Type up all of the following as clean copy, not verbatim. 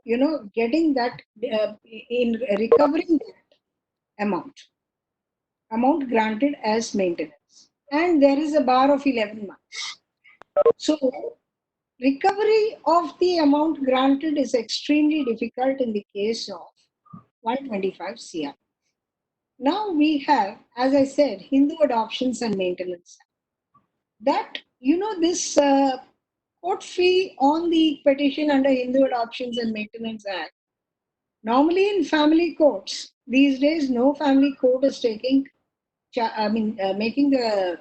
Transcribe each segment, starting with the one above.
getting that, in recovering that amount granted as maintenance. And there is a bar of 11 months. So, recovery of the amount granted is extremely difficult in the case of 125 CR. Now we have, as I said, Hindu Adoptions and Maintenance Act. That, this court fee on the petition under Hindu Adoptions and Maintenance Act. Normally in family courts, these days, no family court is making the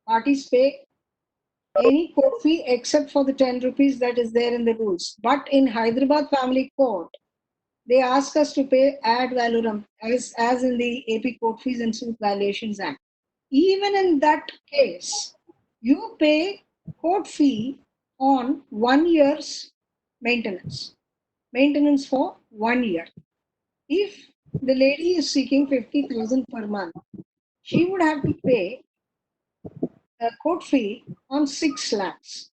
parties pay any court fee except for the 10 rupees that is there in the rules. But in Hyderabad family court, they ask us to pay ad valorem as in the AP Court Fees and Suit Valuations Act. Even in that case, you pay court fee on 1 year's maintenance for 1 year. If the lady is seeking 50,000 per month, she would have to pay a court fee on 6 lakhs.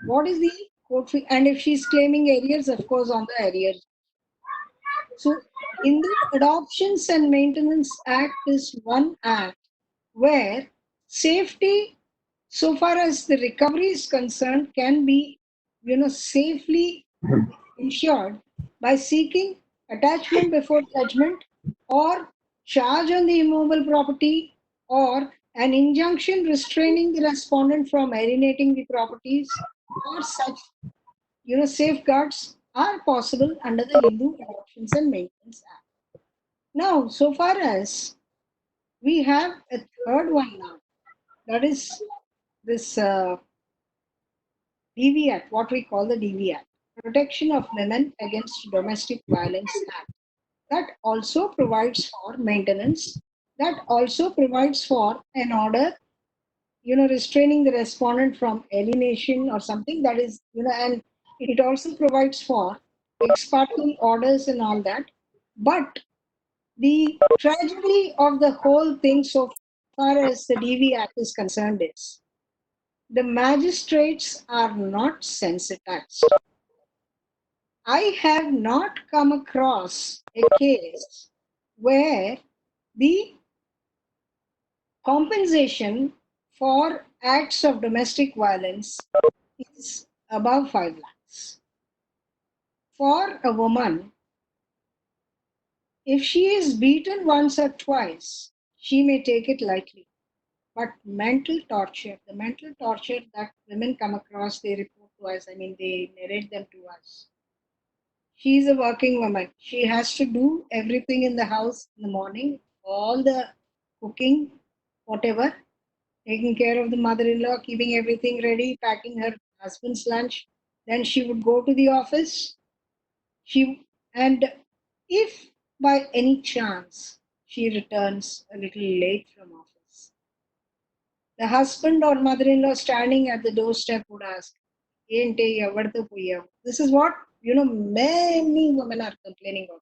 What is the court fee? And if she's claiming arrears, of course, on the arrears. So, Hindu Adoptions and Maintenance Act is one act where safety, so far as the recovery is concerned, can be, safely ensured by seeking attachment before judgment, or charge on the immovable property, or an injunction restraining the respondent from alienating the properties, or such, safeguards are possible under the Hindu Adoptions and Maintenance Act. Now, so far as we have a third one now, that is this DV Act, what we call the DV Act, Protection of Women Against Domestic Violence Act. That also provides for maintenance, that also provides for an order, restraining the respondent from alienation or something, that is, and it also provides for ex parte orders and all that. But the tragedy of the whole thing, so far as the DV Act is concerned, is the magistrates are not sensitized. I have not come across a case where the compensation for acts of domestic violence is above 5 lakhs. For a woman, if she is beaten once or twice, she may take it lightly. But the mental torture that women come across, they report to us, they narrate them to us. She is a working woman. She has to do everything in the house in the morning, all the cooking, whatever, taking care of the mother in law, keeping everything ready, packing her husband's lunch. Then she would go to the office. And if by any chance she returns a little late from office, the husband or mother in law standing at the doorstep would ask, "Ente yavarthu poyavu?" This is what, many women are complaining of.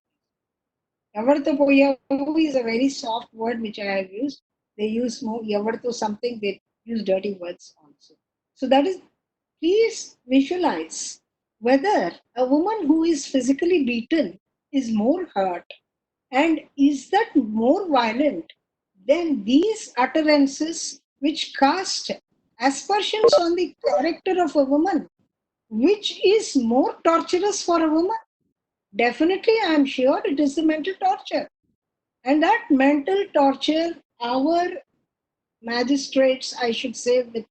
Yavarthu poyavu is a very soft word which I have used. They use more yavarthu something, they use dirty words also. So that is, please visualize whether a woman who is physically beaten is more hurt, and is that more violent than these utterances which cast aspersions on the character of a woman, which is more torturous for a woman? Definitely, I am sure it is the mental torture. And that mental torture, our magistrates, I should say, with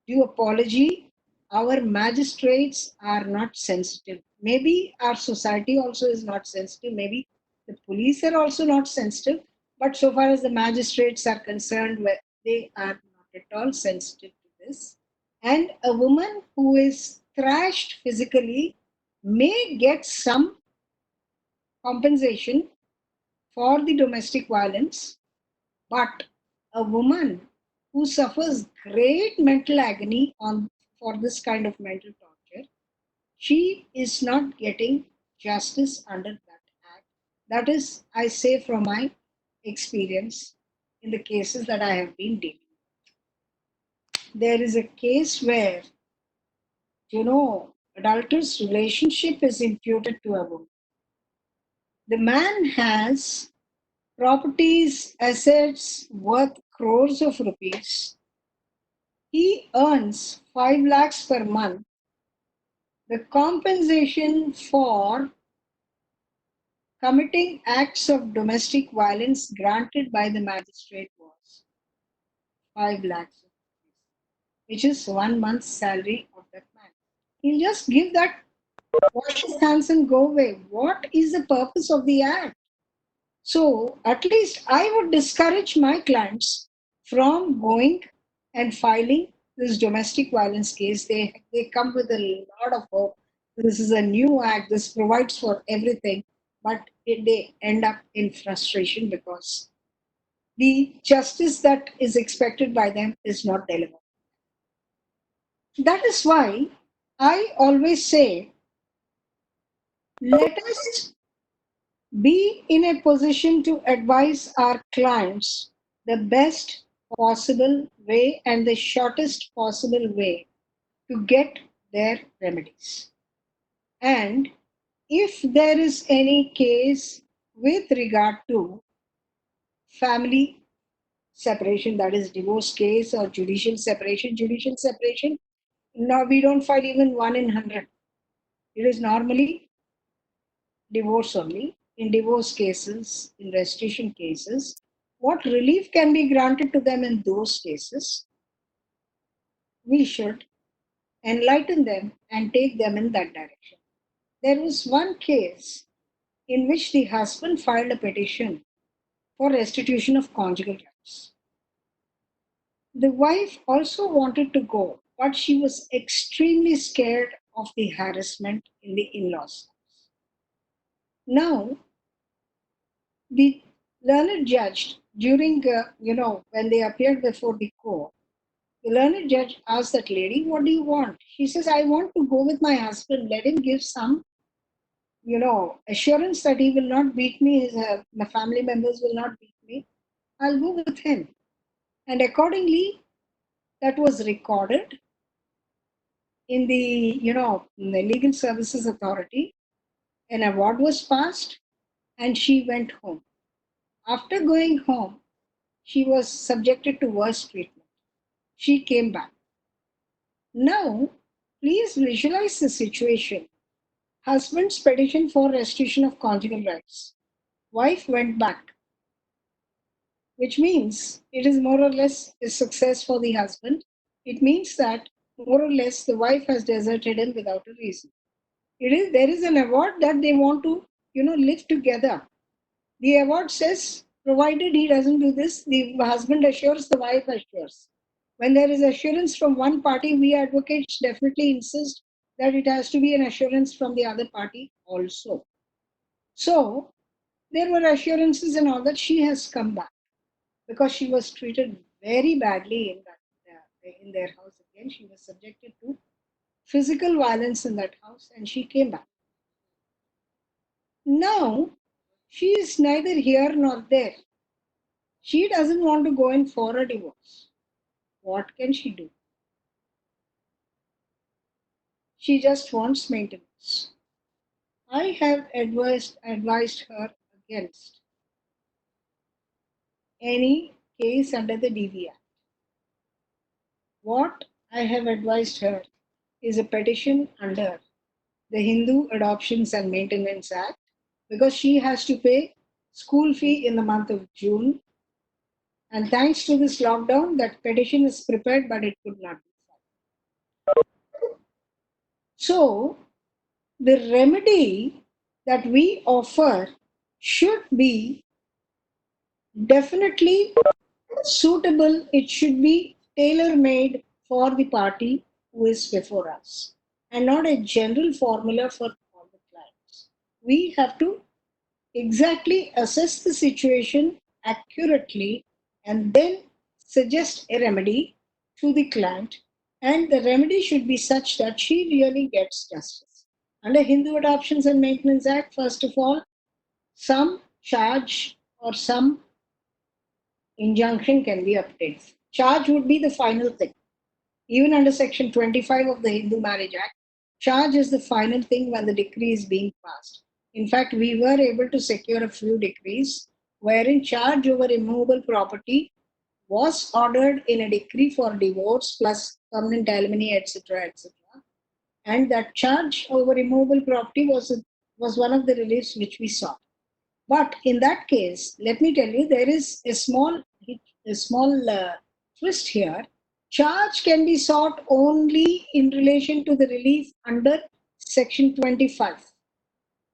due apology, our magistrates are not sensitive. Maybe our society also is not sensitive. Maybe the police are also not sensitive. But so far as the magistrates are concerned, they are not at all sensitive to this. And a woman who is thrashed physically may get some compensation for the domestic violence, but a woman who suffers great mental agony for this kind of mental torture, she is not getting justice under that act. That is, I say from my experience in the cases that I have been dealing with. There is a case where, you know, adulterous relationship is imputed to a woman. The man has properties, assets worth crores of rupees. He earns 5 lakhs per month. The compensation for committing acts of domestic violence granted by the magistrate was 5 lakhs, which is 1 month's salary of that man. He'll just give that, wash his hands and go away. What is the purpose of the act? So, at least I would discourage my clients from going and filing this domestic violence case. They come with a lot of hope. This is a new act, this provides for everything, but they end up in frustration because the justice that is expected by them is not delivered. That is why I always say, let us be in a position to advise our clients the best possible way and the shortest possible way to get their remedies. And if there is any case with regard to family separation, that is divorce case or judicial separation, no, we don't file even 1 in 100. It is normally divorce only. In divorce cases, in restitution cases, what relief can be granted to them in those cases, we should enlighten them and take them in that direction. There was one case in which the husband filed a petition for restitution of conjugal rights. The wife also wanted to go, but she was extremely scared of the harassment in the in laws. Now, the learned judge, during, when they appeared before the court, the learned judge asked that lady, "What do you want?" She says, "I want to go with my husband. Let him give some, assurance that he will not beat me, my family members will not beat me. I'll go with him." And accordingly, that was recorded in in the Legal Services Authority. An award was passed, and she went home. After going home, she was subjected to worse treatment. She came back. Now, please visualize the situation. Husband's petition for restitution of conjugal rights. Wife went back, which means it is more or less a success for the husband. It means that more or less the wife has deserted him without a reason. There is an award that they want to, live together. The award says, provided he doesn't do this, the husband assures, the wife assures. When there is assurance from one party, we advocates definitely insist that it has to be an assurance from the other party also. So there were assurances and all that. She has come back because she was treated very badly in their house again. She was subjected to physical violence in that house, and she came back. Now she is neither here nor there. She doesn't want to go in for a divorce. What can she do? She just wants maintenance. I have advised her against any case under the DV Act. What I have advised her is a petition under the Hindu Adoptions and Maintenance Act, because she has to pay school fee in the month of June. And thanks to this lockdown, that petition is prepared, but it could not be filed. So, the remedy that we offer should be definitely suitable. It should be tailor made for the party who is before us, and not a general formula for all the clients. We have to exactly assess the situation accurately and then suggest a remedy to the client. And the remedy should be such that she really gets justice. Under Hindu Adoptions and Maintenance Act, first of all, some charge or some injunction can be obtained. Charge would be the final thing. Even under Section 25 of the Hindu Marriage Act, Charge is the final thing when the decree is being passed. In fact, we were able to secure a few decrees wherein charge over immovable property was ordered in a decree for divorce plus permanent alimony, etc., etc. And that charge over immovable property was one of the reliefs which we saw. But in that case, let me tell you, there is a small twist here. Charge can be sought only in relation to the relief under Section 25.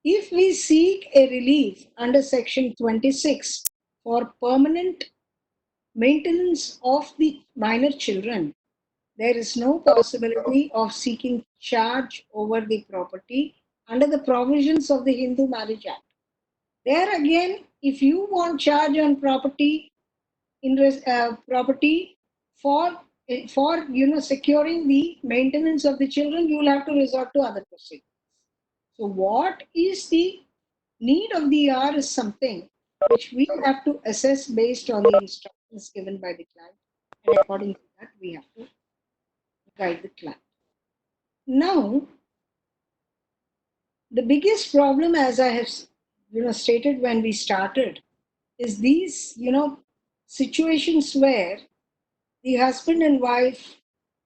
If we seek a relief under Section 26 for permanent maintenance of the minor children, there is no possibility of seeking charge over the property under the provisions of the Hindu Marriage Act. There again, if you want charge on property for securing the maintenance of the children, you will have to resort to other procedures. So, what is the need of the hour is something which we have to assess based on the instructions given by the client, and according to that, we have to guide the client. Now, the biggest problem, as I have stated when we started, is these situations where the husband and wife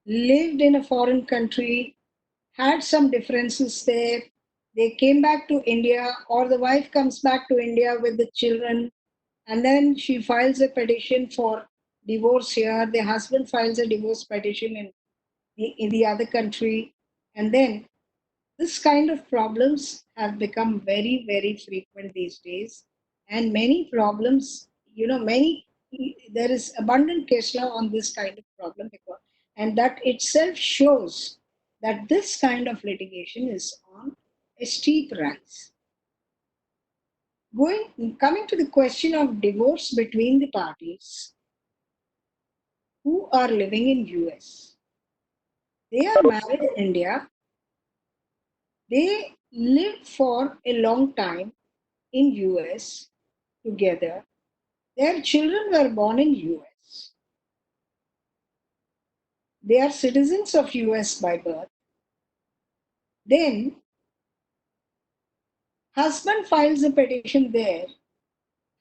lived in a foreign country, had some differences there. They came back to India, or the wife comes back to India with the children, and then she files a petition for divorce here. The husband files a divorce petition in the other country, and then this kind of problems have become very, very frequent these days. And many problems, there is abundant case law on this kind of problem, and that itself shows that this kind of litigation is on a steep rise. Coming to the question of divorce between the parties who are living in US. They are married in India. They lived for a long time in US together. Their children were born in US. They are citizens of US by birth. Then husband files a petition there.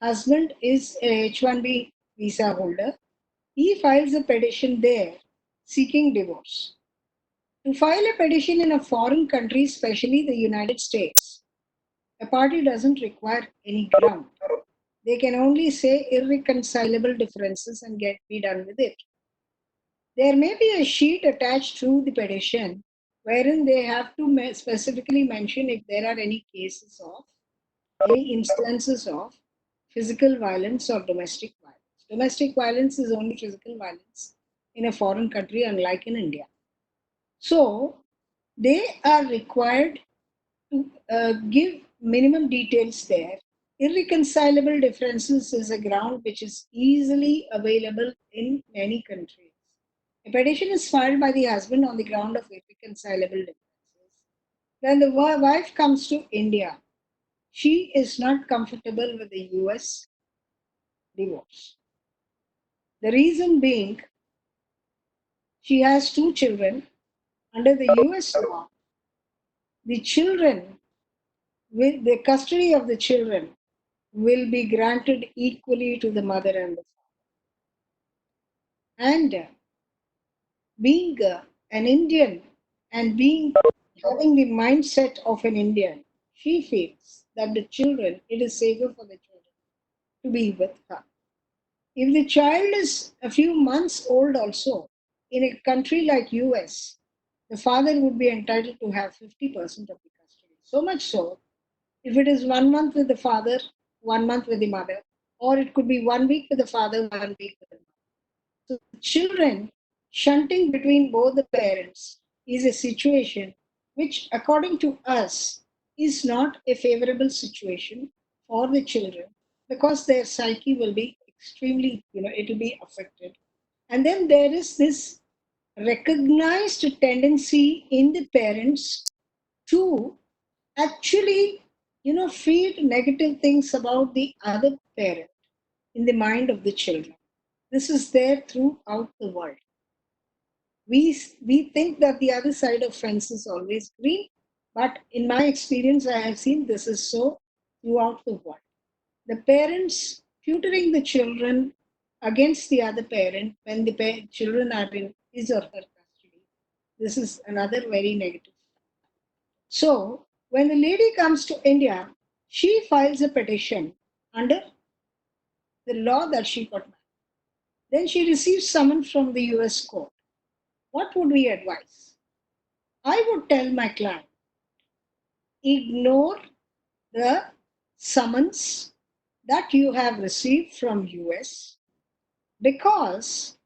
Husband is a H-1B visa holder. He files a petition there seeking divorce. To file a petition in a foreign country, especially the United States, a party doesn't require any ground. They can only say irreconcilable differences and be done with it. There may be a sheet attached to the petition wherein they have to specifically mention if there are any cases of any instances of physical violence or domestic violence. Domestic violence is only physical violence in a foreign country, unlike in India. So they are required to give minimum details there. Irreconcilable differences is a ground which is easily available in many countries. A petition is filed by the husband on the ground of irreconcilable differences. When the wife comes to India, she is not comfortable with the US divorce. The reason being, she has two children. Under the US law, the children, with the custody of the children, will be granted equally to the mother and the father. And being an Indian and being having the mindset of an Indian, she feels that it is safer for the children to be with her. If the child is a few months old also, in a country like US, the father would be entitled to have 50% of the custody. So much so, if it is 1 month with the father, 1 month with the mother, or it could be 1 week with the father, 1 week with the mother. So children shunting between both the parents is a situation which, according to us, is not a favorable situation for the children because their psyche will be extremely, it will be affected. And then there is this recognized tendency in the parents to actually, feed negative things about the other parent in the mind of the children. This is there throughout the world. we think that the other side of fence is always green, but in my experience, I have seen this is so throughout the world. The parents tutoring the children against the other parent when the children are in his or her custody. This is another very negative. So, when the lady comes to India, she files a petition under the law that she got married. Then she receives summons from the US court. What would we advise? I would tell my client, ignore the summons that you have received from US because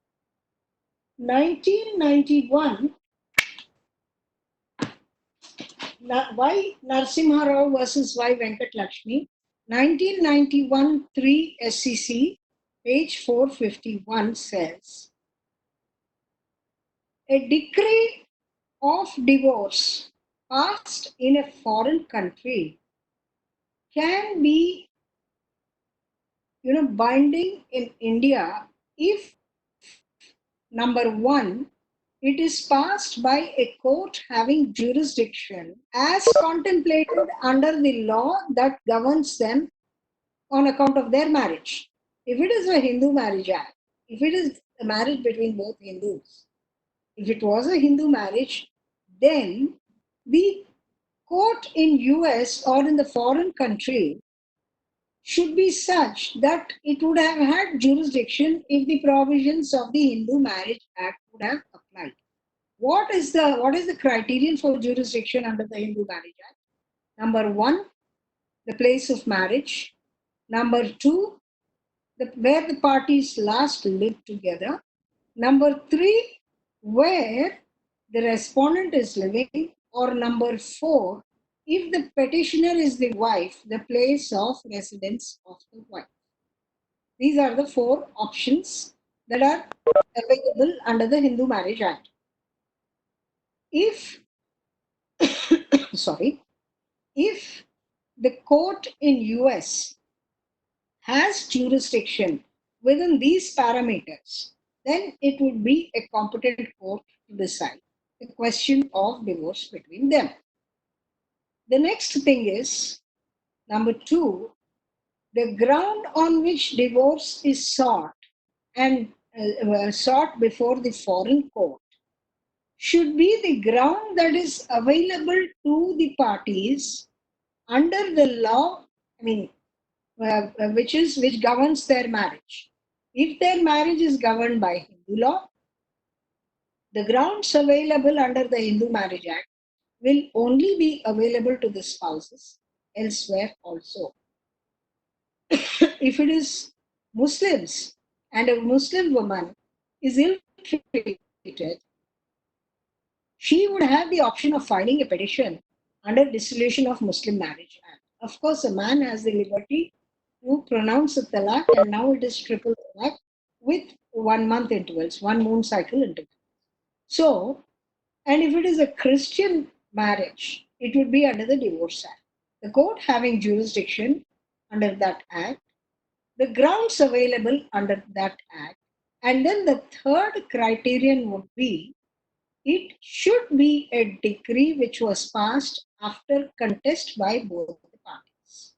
1991, why Narsimha Rao versus why Venkat Lakshmi, 1991 3 SCC, page 451 says, a decree of divorce passed in a foreign country can be binding in India if number one, it is passed by a court having jurisdiction as contemplated under the law that governs them on account of their marriage. If it is a Hindu Marriage Act, if it is a marriage between both Hindus, if it was a Hindu marriage, then the court in US or in the foreign country should be such that it would have had jurisdiction if the provisions of the Hindu Marriage Act would have applied. What is the criterion for jurisdiction under the Hindu Marriage Act? Number one, the place of marriage. Number two, where the parties last lived together. Number three, where the respondent is living. Or number four, if the petitioner is the wife, the place of residence of the wife. These are the four options that are available under the Hindu Marriage Act. If, sorry, if the court in US has jurisdiction within these parameters, then it would be a competent court to decide the question of divorce between them. The next thing is, number two, the ground on which divorce is sought and sought before the foreign court should be the ground that is available to the parties under the law, which governs their marriage. If their marriage is governed by Hindu law, the grounds available under the Hindu Marriage Act will only be available to the spouses elsewhere also. If it is Muslims and a Muslim woman is ill treated, she would have the option of filing a petition under Dissolution of Muslim Marriage Act. Of course, a man has the liberty to pronounce a talaq, and now it is triple talaq with 1 month intervals, one moon cycle interval. So, and if it is a Christian marriage, it would be under the Divorce Act. The court having jurisdiction under that act, the grounds available under that act, and then the third criterion would be it should be a decree which was passed after contest by both the parties.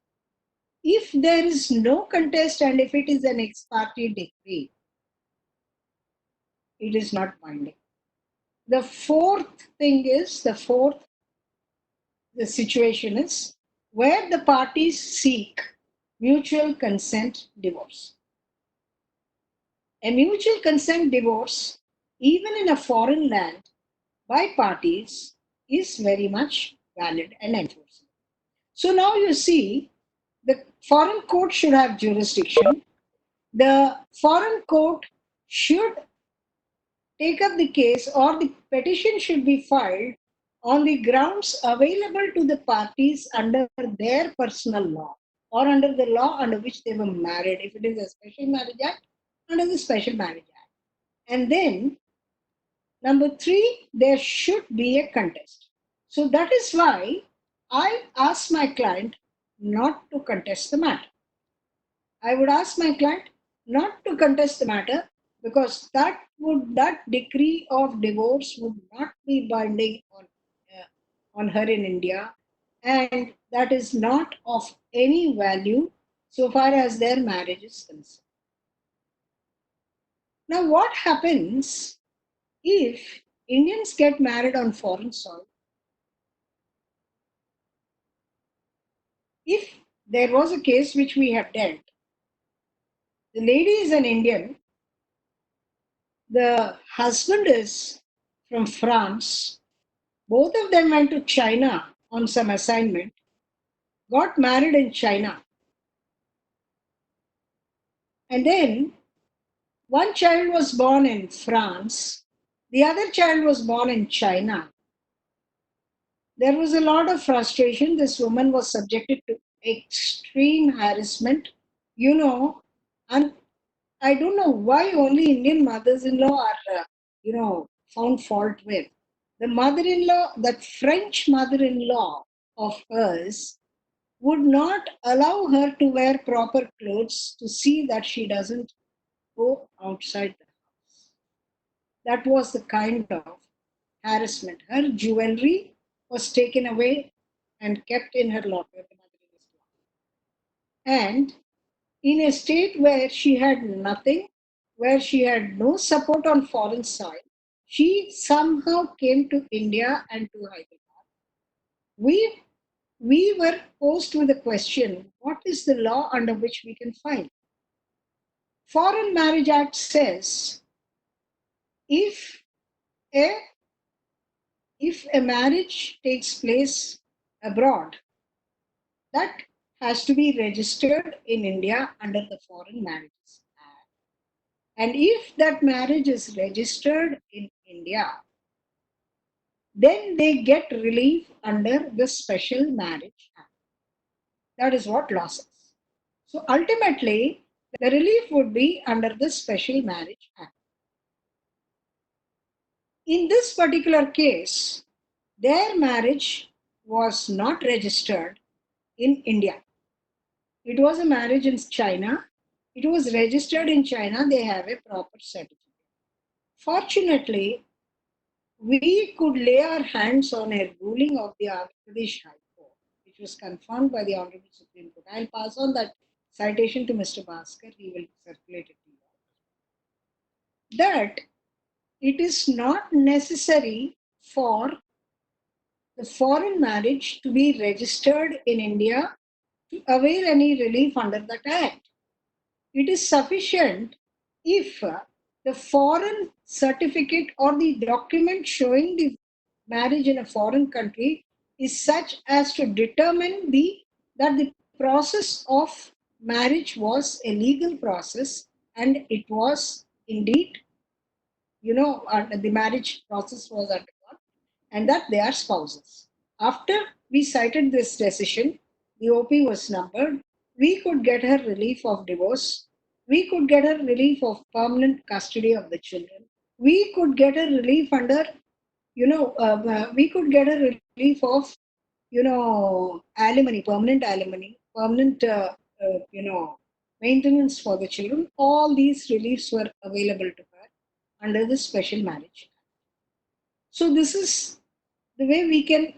If there is no contest and if it is an ex parte decree, it is not binding. The situation is where the parties seek mutual consent divorce. A mutual consent divorce, even in a foreign land, by parties is very much valid and enforceable. So now you see the foreign court should have jurisdiction. The foreign court should take up the case or the petition should be filed on the grounds available to the parties under their personal law or under the law under which they were married. If it is a Special Marriage Act, under the Special Marriage Act. And then number three, there should be a contest. So that is why I ask my client not to contest the matter. I would ask my client not to contest the matter because that decree of divorce would not be binding on her in India, and that is not of any value so far as their marriage is concerned. Now, what happens if Indians get married on foreign soil? If there was a case which we have dealt, the lady is an Indian, the husband is from France, both of them went to China on some assignment, got married in China, and then one child was born in France, the other child was born in China. There was a lot of frustration. This woman was subjected to extreme harassment, you know, and I don't know why only Indian mothers-in-law are, found fault with. The mother-in-law, that French mother-in-law of hers, would not allow her to wear proper clothes to see that she doesn't go outside the house. That was the kind of harassment. Her jewelry was taken away and kept in her locker, the mother-in-law's locker. And in a state where she had nothing, where she had no support on foreign soil, she somehow came to India and to Hyderabad. We we were posed with the question, what is the law under which we can file? Foreign Marriage Act says if a if a marriage takes place abroad, that has to be registered in India under the Foreign Marriages Act. And if that marriage is registered in India, then they get relief under the Special Marriage Act. That is what law says. So ultimately, the relief would be under the Special Marriage Act. In this particular case, their marriage was not registered in India. It was a marriage in China. It was registered in China. They have a proper certificate. Fortunately, we could lay our hands on a ruling of the Andhra Pradesh High Court, which was confirmed by the Honorable Supreme Court. I'll pass on that citation to Mr. Bhaskar. He will circulate it to you. That it is not necessary for the foreign marriage to be registered in India to avail any relief under that act. It is sufficient if the foreign certificate or the document showing the marriage in a foreign country is such as to determine that the process of marriage was a legal process and it was indeed, the marriage process was undergone and that they are spouses. After we cited this decision, the OP was numbered. We could get her relief of divorce. We could get her relief of permanent custody of the children. We could get a relief under, we could get a relief of, alimony, permanent, maintenance for the children. All these reliefs were available to her under the Special Marriage. So this is the way we can,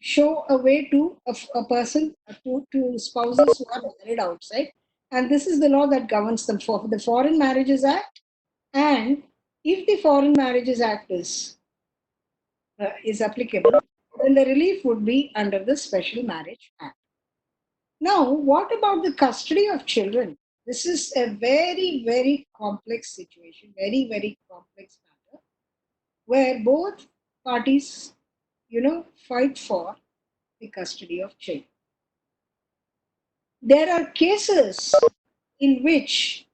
show a way to a person, to spouses who are married outside. And this is the law that governs them for the Foreign Marriages Act. And if the Foreign Marriages Act is applicable, then the relief would be under the Special Marriage Act. Now, what about the custody of children? This is a very, very complex situation, very, very complex matter, where both parties, fight for the custody of children. There are cases in which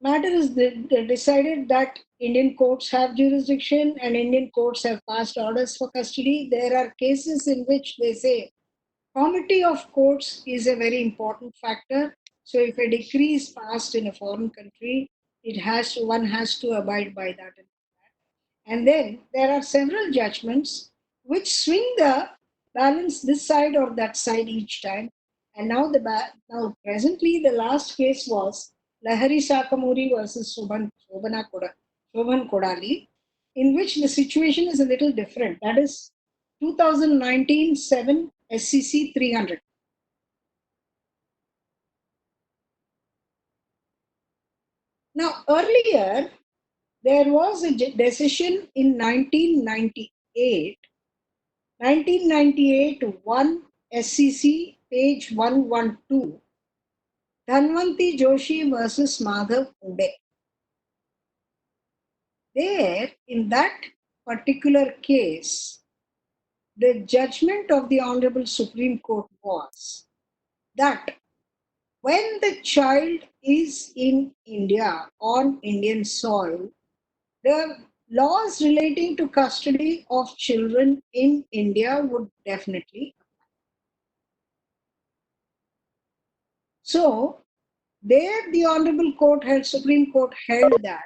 matter is decided that Indian courts have jurisdiction and Indian courts have passed orders for custody. There are cases in which they say comity of courts is a very important factor. So if a decree is passed in a foreign country, one has to abide by that. And then there are several judgments which swing the balance this side or that side each time. And now presently the last case was Lahari Sakamuri versus Shobhan Kodali, in which the situation is a little different. That is 2019 7 SCC 300. Now, earlier, there was a decision in 1998, 1 SCC page 112, Dhanvanti Joshi versus Madhav Ude. There, in that particular case, the judgment of the Honorable Supreme Court was that when the child is in India, on Indian soil, the laws relating to custody of children in India would definitely. So, there the Supreme Court held that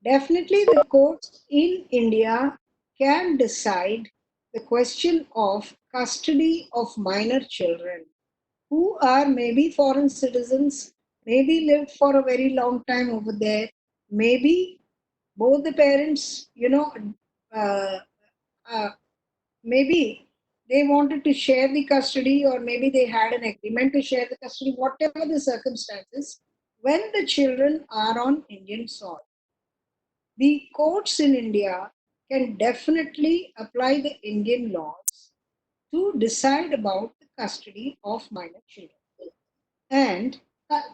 definitely the courts in India can decide the question of custody of minor children who are maybe foreign citizens, maybe lived for a very long time over there, maybe both the parents, uh, uh, maybe they wanted to share the custody, or maybe they had an agreement to share the custody, whatever the circumstances, when the children are on Indian soil. The courts in India can definitely apply the Indian laws to decide about the custody of minor children. And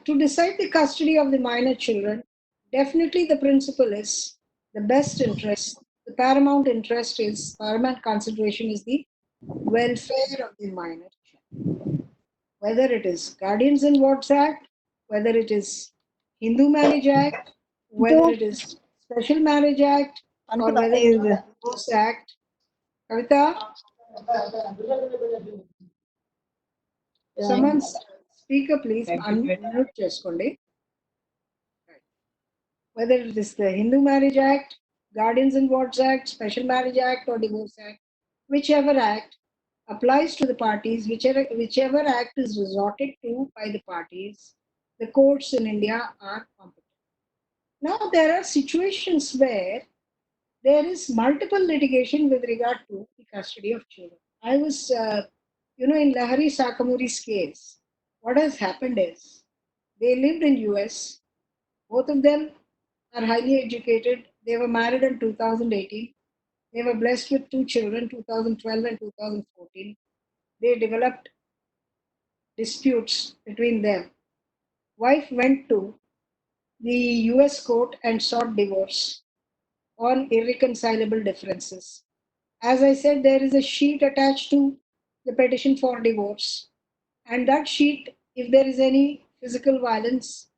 to decide the custody of the minor children, definitely the principle is the best interest, the paramount consideration is the welfare of the minor child. Whether it is Guardians and Wards Act, whether it is Hindu Marriage Act, whether it is Special Marriage Act, or whether it is the Divorce Act. Kavita, someone speaker please unmute చేసుకోండి. Whether it is the Hindu Marriage Act, Guardians and Wards Act, Special Marriage Act, or Divorce Act, whichever act applies to the parties, whichever act is resorted to by the parties, the courts in India are competent. Now, there are situations where there is multiple litigation with regard to the custody of children. I was, in Lahari Sakamuri's case, what has happened is they lived in US. Both of them are highly educated. They were married in 2018. They were blessed with two children, 2012 and 2014. They developed disputes between them. Wife went to the US court and sought divorce on irreconcilable differences. As I said, there is a sheet attached to the petition for divorce, and that sheet, if there is any physical violence,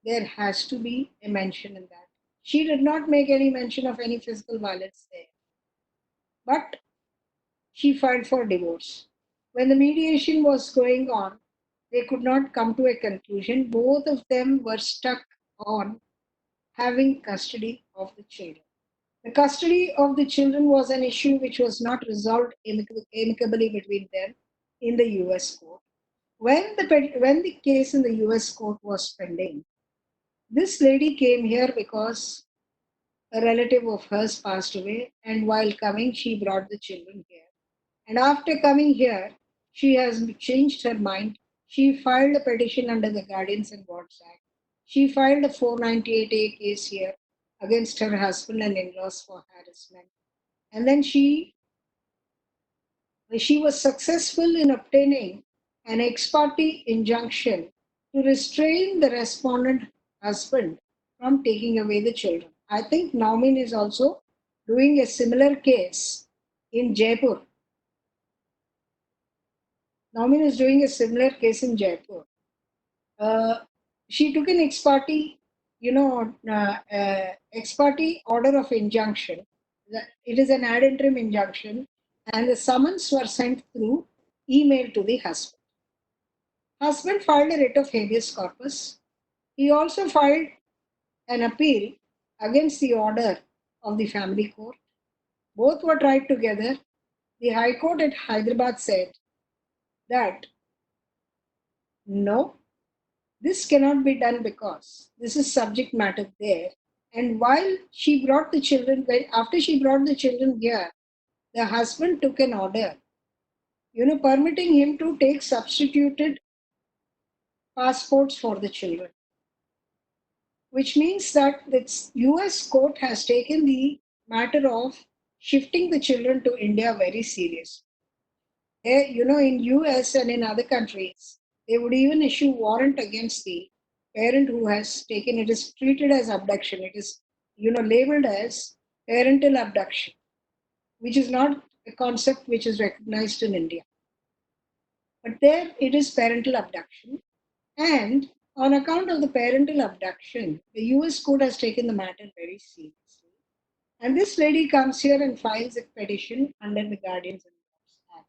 there has to be a mention in that. She did not make any mention of any physical violence there, but she filed for divorce. When the mediation was going on, they could not come to a conclusion. Both of them were stuck on having custody of the children. The custody of the children was an issue which was not resolved amicably between them in the US court. When the case in the US court was pending, this lady came here because a relative of hers passed away, and while coming, she brought the children here. And after coming here, she has changed her mind. She filed a petition under the Guardians and Wards Act. She filed a 498A case here against her husband and in laws for harassment. And then she was successful in obtaining an ex parte injunction to restrain the respondent husband from taking away the children. I think Naumin is also doing a similar case in Jaipur. Naumin is doing a similar case in Jaipur. She took an ex parte order of injunction. It is an ad interim injunction, and the summons were sent through email to the husband. Husband filed a writ of habeas corpus. He also filed an appeal against the order of the family court. Both were tried together. The High Court at Hyderabad said that no, This cannot be done because this is subject matter there. And while she brought the children, after she brought the children here, the husband took an order, permitting him to take substituted passports for the children, which means that the US court has taken the matter of shifting the children to India very seriously. In US and in other countries, they would even issue warrant against the parent who has taken it. Is treated as abduction. It is, labeled as parental abduction, which is not a concept which is recognized in India. But there it is parental abduction. And on account of the parental abduction, the US court has taken the matter very seriously. And this lady comes here and files a petition under the Guardians and Laws Act.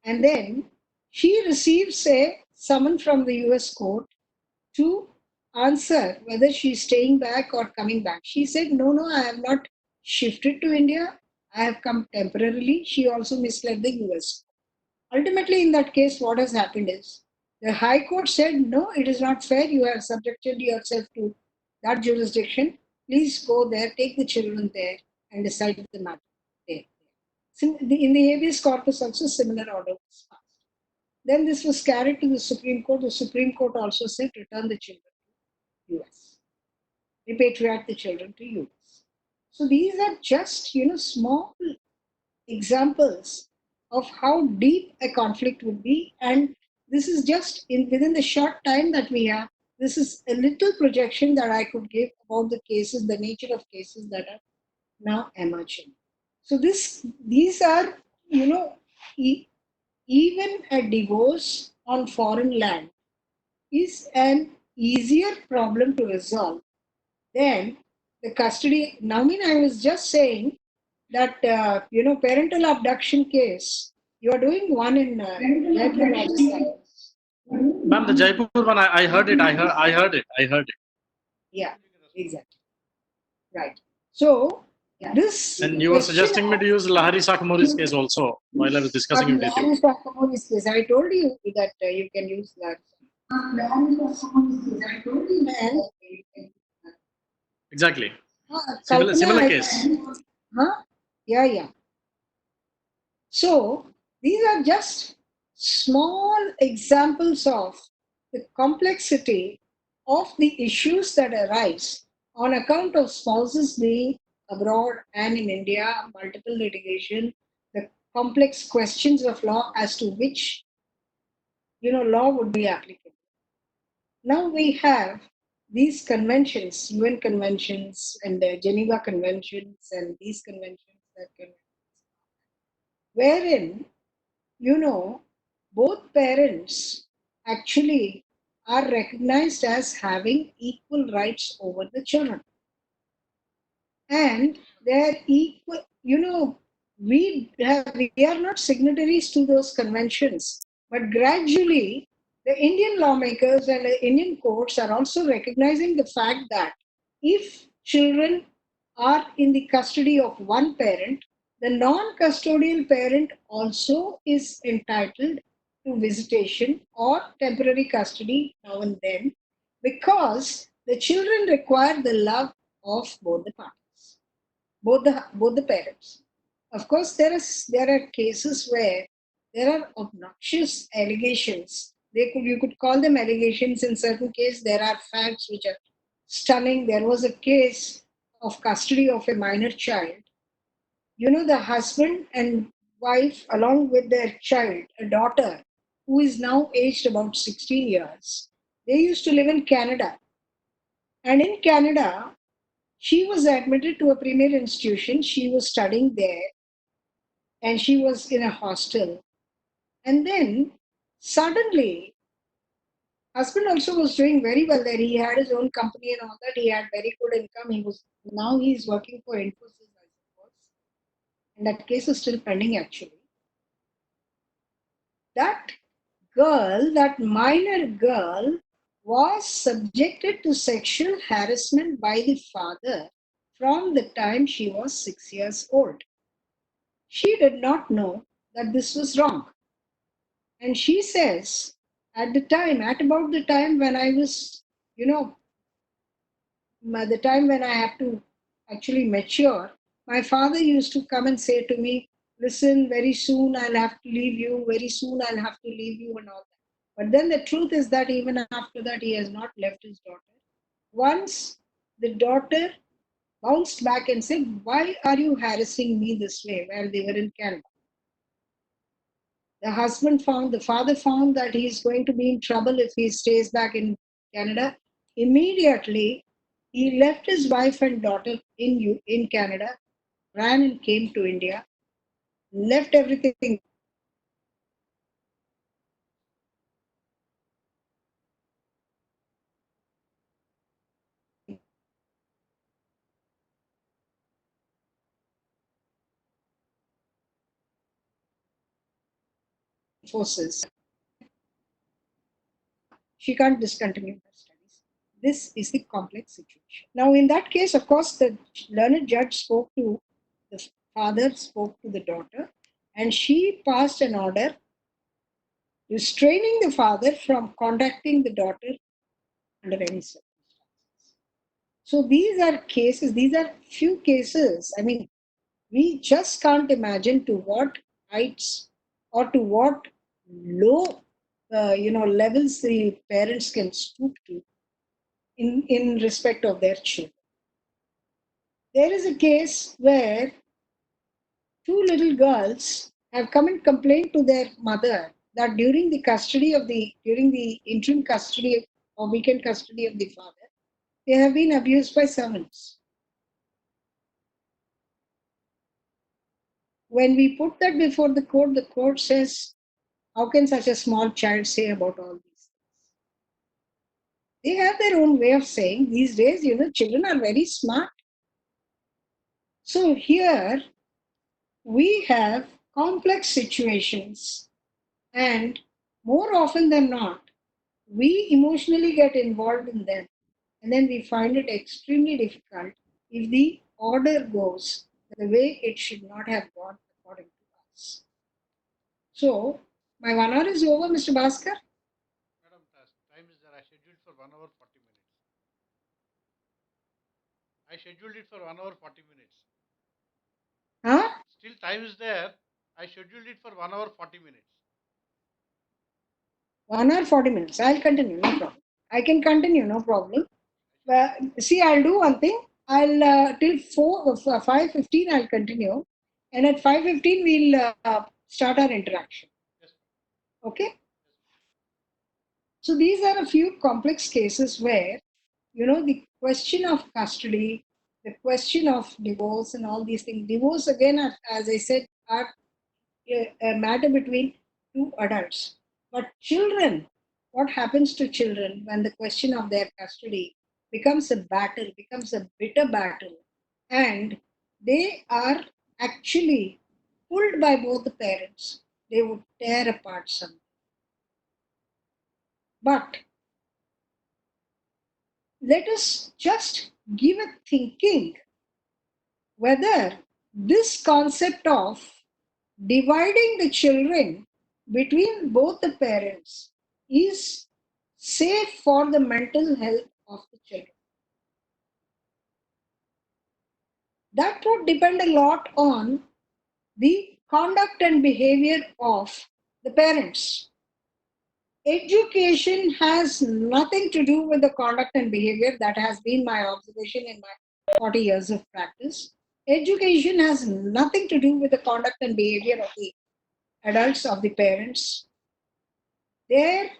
And then she receives a summon from the US court to answer whether she's staying back or coming back. She said, no, I have not shifted to India. I have come temporarily. She also misled the US. Ultimately, in that case, what has happened is the High Court said, no, it is not fair. You have subjected yourself to that jurisdiction. Please go there, take the children there, and decide the matter there. In the habeas corpus, also similar order was passed. Then this was carried to the Supreme Court. The Supreme Court also said, return the children to US, repatriate the children to US. So these are just, small examples of how deep a conflict would be. And this is just within the short time that we have. This is a little projection that I could give about the cases, the nature of cases that are now emerging. So these are, even a divorce on foreign land is an easier problem to resolve than the custody. Now, I was just saying that parental abduction case. You are doing one in Jaipur, Rajasthan. Ma'am, the Jaipur one, I heard it. I heard it. Yeah, exactly. Right. So this. And you were suggesting me to use Lahari Sakamori's case also while I was discussing with you. Lahari Sakamori's case. I told you that you can use Lahari. Exactly. Similar case. Huh? Yeah. So these are just small examples of the complexity of the issues that arise on account of spouses being abroad and in India, multiple litigation, the complex questions of law as to which law would be applicable. Now we have these conventions, UN conventions and the Geneva conventions and these conventions wherein both parents actually are recognized as having equal rights over the children. And they're equal, we are not signatories to those conventions, but gradually the Indian lawmakers and the Indian courts are also recognizing the fact that if children are in the custody of one parent, the non-custodial parent also is entitled to visitation or temporary custody now and then, because the children require the love of both the parties, both the parents. Of course, there are cases where there are obnoxious allegations. You could call them allegations. In certain cases, there are facts which are stunning. There was a case of custody of a minor child. The husband and wife, along with their child, a daughter, who is now aged about 16 years, they used to live in Canada. And in Canada, she was admitted to a premier institution. She was studying there and she was in a hostel. And then suddenly, husband also was doing very well there. He had his own company and all that. He had very good income. He's working for Infosys, I suppose. And that case is still pending actually. That minor girl, was subjected to sexual harassment by the father from the time she was 6 years old. She did not know that this was wrong. And she says at about the time when I was, the time when I have to actually mature, my father used to come and say to me, listen, very soon I'll have to leave you, very soon I'll have to leave you, and all that. But then the truth is that even after that, he has not left his daughter. Once the daughter bounced back and said, why are you harassing me this way while they were in Canada? The father found that he's going to be in trouble if he stays back in Canada. Immediately, he left his wife and daughter in Canada, ran and came to India, left everything. Forces. She can't discontinue her studies. This is the complex situation. Now, in that case, of course, the learned judge spoke to the father, spoke to the daughter, and she passed an order restraining the father from contacting the daughter under any circumstances. So these are few cases. I mean, we just can't imagine to what heights or to what low, levels the parents can stoop to in respect of their children. There is a case where two little girls have come and complained to their mother that during the interim custody or weekend custody of the father, they have been abused by servants. When we put that before the court says, how can such a small child say about all these things? They have their own way of saying. These days, children are very smart. So here we have complex situations, and more often than not, we emotionally get involved in them, and then we find it extremely difficult if the order goes the way it should not have gone according to us. So, my 1 hour is over, Mr. Bhaskar. Madam, time is there. I scheduled for 1 hour 40 minutes. I scheduled it for 1 hour 40 minutes. Huh? Still time is there. I scheduled it for 1 hour 40 minutes. 1 hour 40 minutes. I'll continue, no problem. I can continue, no problem. See, I'll do one thing. I'll till 5:15 I'll continue, and at 5:15 we'll start our interaction. Yes. Okay. So these are a few complex cases where, the question of custody, the question of divorce, and all these things. Divorce again, as I said, are a matter between two adults. But children, what happens to children when the question of their custody becomes a battle, becomes a bitter battle, and they are actually pulled by both the parents, they would tear apart some. But let us just give a thinking whether this concept of dividing the children between both the parents is safe for the mental health of the children. That would depend a lot on the conduct and behavior of the parents. Education has nothing to do with the conduct and behavior. That has been my observation in my 40 years of practice. Education has nothing to do with the conduct and behavior of the adults, of the parents. Their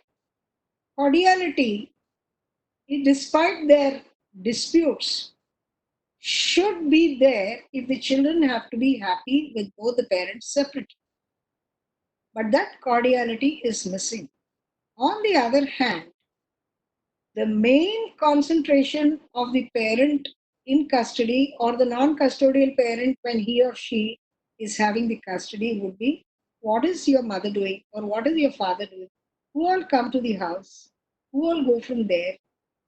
cordiality, despite their disputes, should be there if the children have to be happy with both the parents separately. But that cordiality is missing. On the other hand, the main concentration of the parent in custody or the non custodial parent when he or she is having the custody would be, what is your mother doing or what is your father doing? Who all come to the house? Who all go from there?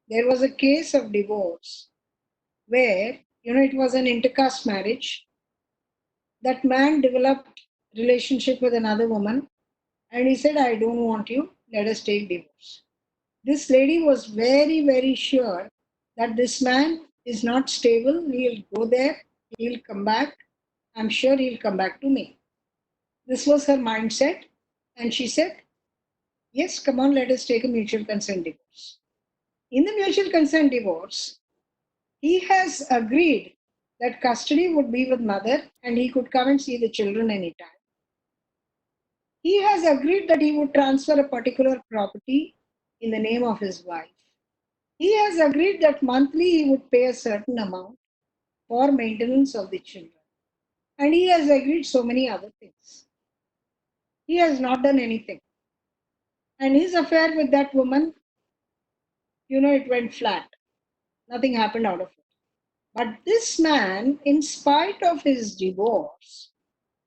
There was a case of divorce where, it was an intercaste marriage. That man developed relationship with another woman and he said, I don't want you. let us take divorce. This lady was very, very sure that this man is not stable. He'll go there, he'll come back. I'm sure he'll come back to me. This was her mindset. And she said, yes, come on, let us take a mutual consent divorce. In the mutual consent divorce, he has agreed that custody would be with mother and he could come and see the children anytime. He has agreed that he would transfer a particular property in the name of his wife. He has agreed that monthly he would pay a certain amount for maintenance of the children. And he has agreed so many other things. He has not done anything. And his affair with that woman, it went flat. Nothing happened out of it. But this man, in spite of his divorce,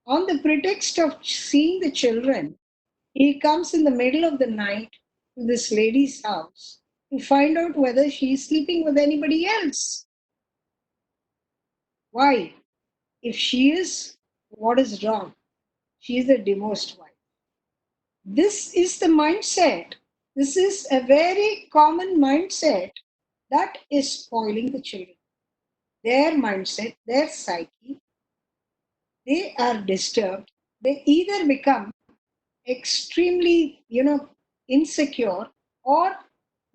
on the pretext of seeing the children, he comes in the middle of the night to this lady's house to find out whether she is sleeping with anybody else. Why? If she is, what is wrong? She is a divorced wife. This is the mindset. This is a very common mindset that is spoiling the children. Their mindset, their psyche, they are disturbed. They either become extremely, insecure, or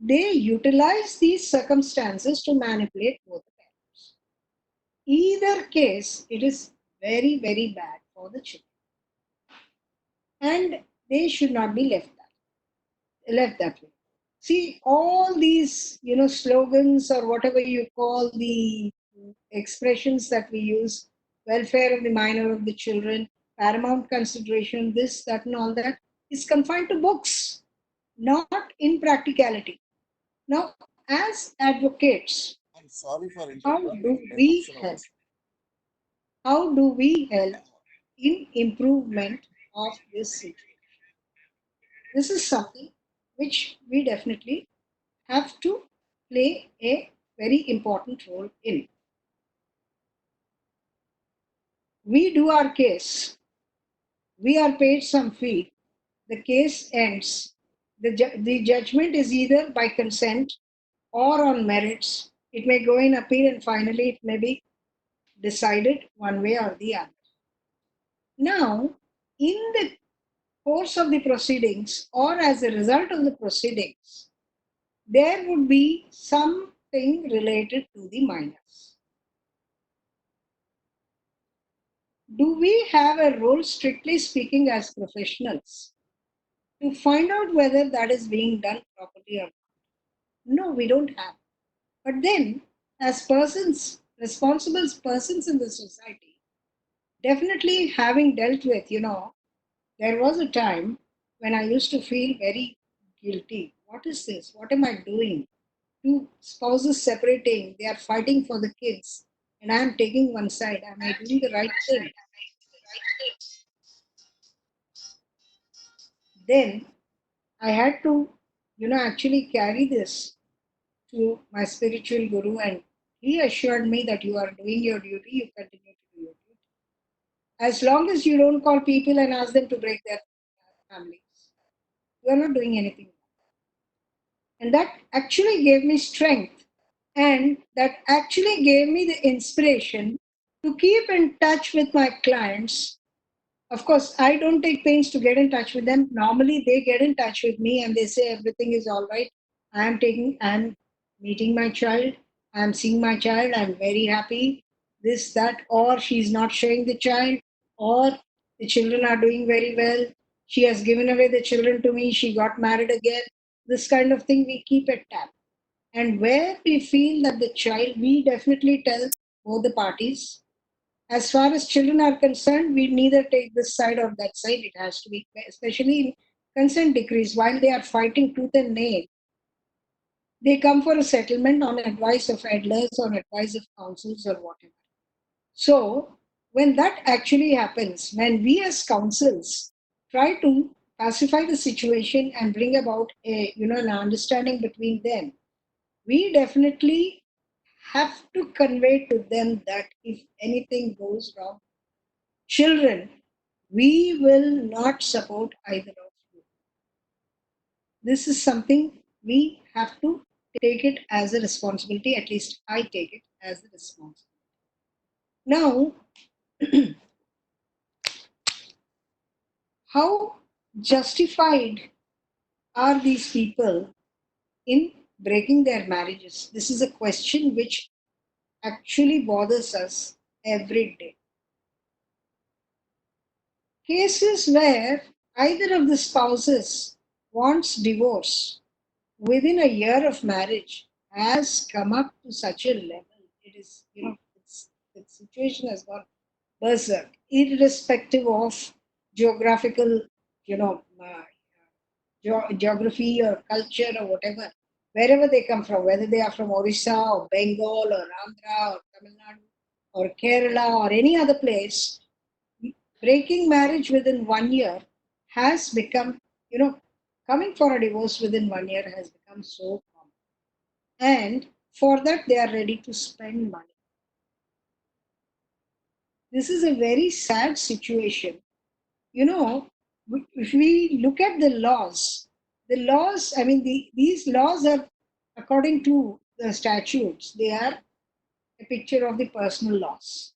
they utilize these circumstances to manipulate both the parents. Either case, it is very, very bad for the children. And they should not be left that way. See, all these, slogans or whatever you call the expressions that we use, welfare of the minor, of the children, paramount consideration, this, that, and all that, is confined to books, not in practicality. Now, as advocates, I'm sorry for how interrupting. do we help? How do we help in improvement of this situation? This is something which we definitely have to play a very important role in. We do our case, we are paid some fee, the case ends. The judgment is either by consent or on merits. It may go in appeal and finally it may be decided one way or the other. Now, in the course of the proceedings or as a result of the proceedings, there would be something related to the minors. Do we have a role, strictly speaking, as professionals to find out whether that is being done properly or not? No, we don't have. But then, as persons, responsible persons in the society, definitely having dealt with, there was a time when I used to feel very guilty. What is this? What am I doing? Two spouses separating, they are fighting for the kids, and I am taking one side. Am I doing the right thing? Then I had to, actually carry this to my spiritual guru, and he assured me that you are doing your duty, you continue to do your duty. As long as you don't call people and ask them to break their families, you are not doing anything. And that actually gave me strength, and that actually gave me the inspiration to keep in touch with my clients. Of course, I don't take pains to get in touch with them. Normally, they get in touch with me and they say everything is all right. I'm meeting my child, I'm seeing my child, I'm very happy. This, that, or she's not showing the child, or the children are doing very well. She has given away the children to me, she got married again. This kind of thing we keep at tap. And where we feel that the child, we definitely tell both the parties. As far as children are concerned, we neither take this side or that side. It has to be, especially in consent decrees, while they are fighting tooth and nail, they come for a settlement on advice of elders, on advice of councils or whatever. So, when that actually happens, when we as councils try to pacify the situation and bring about an understanding between them, we definitely have to convey to them that if anything goes wrong, children, we will not support either of you. this is something we have to take it as a responsibility. At least I take it as a responsibility. Now, how justified are these people in breaking their marriages? This is a question which actually bothers us every day. Cases where either of the spouses wants divorce within a year of marriage has come up to such a level. It is, the situation has gone berserk, irrespective of geographical, geography or culture or whatever, wherever they come from, whether they are from Orissa or Bengal or Andhra or Tamil Nadu or Kerala or any other place, breaking marriage within 1 year has become, coming for a divorce within 1 year has become so common. And for that, they are ready to spend money. This is a very sad situation. You know, if we look at the laws, I mean, these laws are, according to the statutes, they are a picture of the personal laws.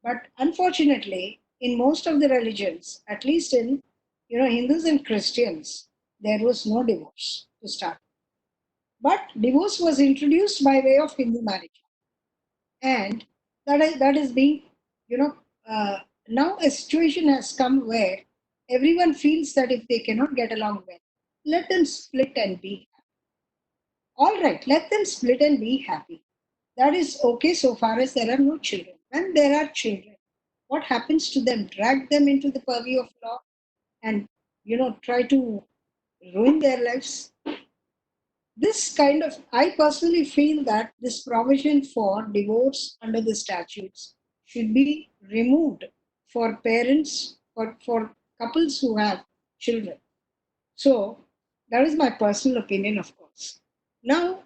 But unfortunately, in most of the religions, at least in Hindus and Christians, there was no divorce to start. But divorce was introduced by way of Hindu marriage, and that is being, you know, now a situation has come where everyone feels that if they cannot get along well, let them split and be happy. All right, let them split and be happy. That is okay so far as there are no children. When there are children, what happens to them? Drag them into the purview of law and try to ruin their lives. This kind of, I personally feel that this provision for divorce under the statutes should be removed for parents or for couples who have children. So that is my personal opinion, of course. Now,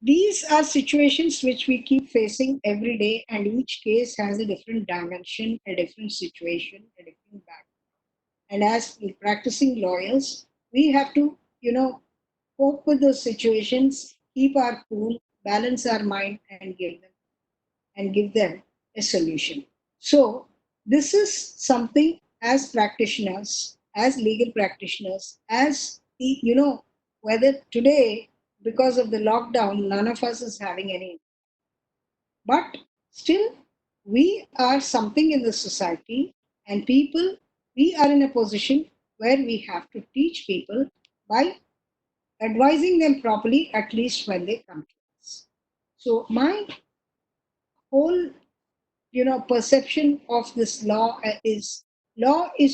these are situations which we keep facing every day, and each case has a different dimension, a different situation, a different background. And as practicing lawyers, we have to, cope with those situations, keep our cool, balance our mind, and give them a solution. So this is something, as practitioners, as legal practitioners, as the, whether today, because of the lockdown, none of us is having any, but still we are something in the society, and people, we are in a position where we have to teach people by advising them properly, at least when they come to us. So my whole, perception of this law is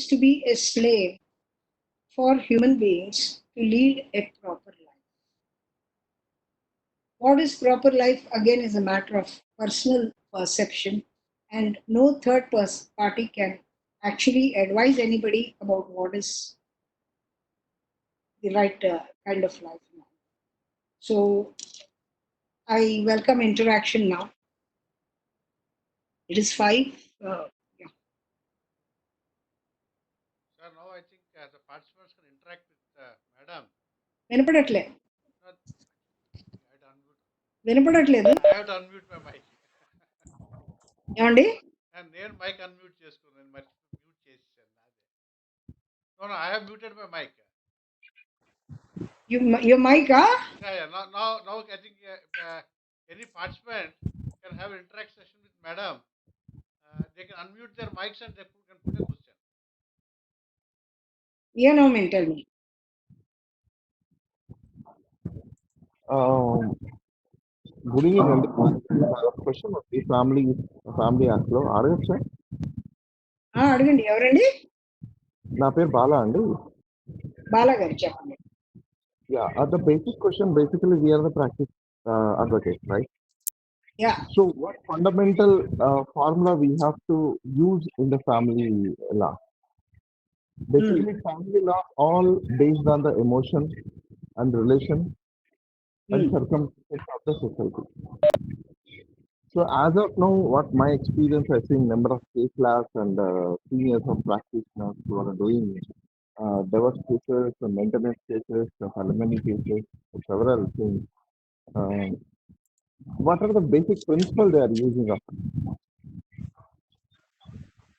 to be a slave for human beings to lead a proper life. What is proper life again is a matter of personal perception, and no party can actually advise anybody about what is the right kind of life now. So I welcome interaction now. It is 5. Yeah. Sir, now I think the participants can interact with madam. వినపడట్లే No, I had to unmute. వినపడట్లేదు I have to unmute my mic. ఏమండి And నేను mic unmute చేసుకున్నాను మరి mute చేసేసాను నాదే. No, no, I have muted my mic. your mic Yeah. Now I think any participant can have an interact session with madam. They can unmute their mics and they can put a question. no mean tell me good evening అండి question ఉంది family యాక్ట్లో అడగచ్చా? అడగండి ఎవరండి నా పేరు బాలా అండి. బాలా గారు చెప్పండి ya the basic question basically we are the practice advocate right. Ya so what fundamental formula we have to use in the family law? Basically, family law all based on the emotion and relation and circumstances of the society. So as of now, what my experience, I've seen number of case labs and seniors of practitioners who are doing divorce cases, maintenance cases, alimony cases, several things. Um, what are the basic principles they are using of?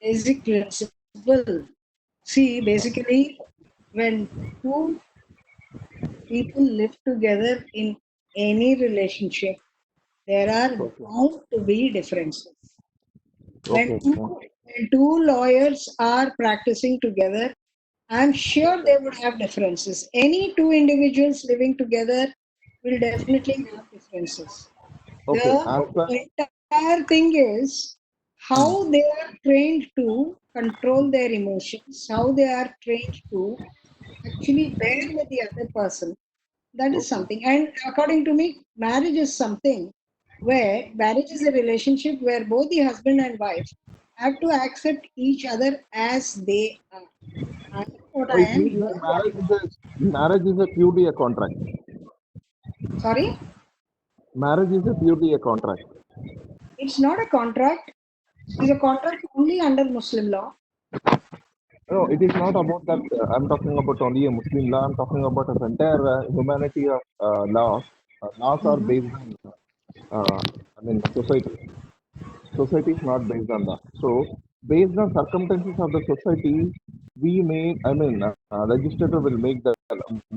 Basic principle. See, basically, when two people live together in any relationship, there are Okay. bound to be differences. Okay. When two lawyers are practicing together, I'm sure they would have differences. Any two individuals living together will definitely have differences. Okay. The As per entire thing is how they are trained to control their emotions, how they are trained to actually bear with the other person. That is okay. something. And according to me, marriage is something where marriage is a relationship where both the husband and wife have to accept each other as they are. I am what Oh, I it am, means you that are what you are. marriage is a purely a contract. Sorry? Marriage is a purely a contract. It's not a contract. It's a contract only under Muslim law. No, it is not about that. I'm talking about only a Muslim law. I'm talking about the entire humanity of laws. Laws are Mhm. based on, uh, society. Society is not based on that. So, based on circumstances of the society, we may, legislator will make the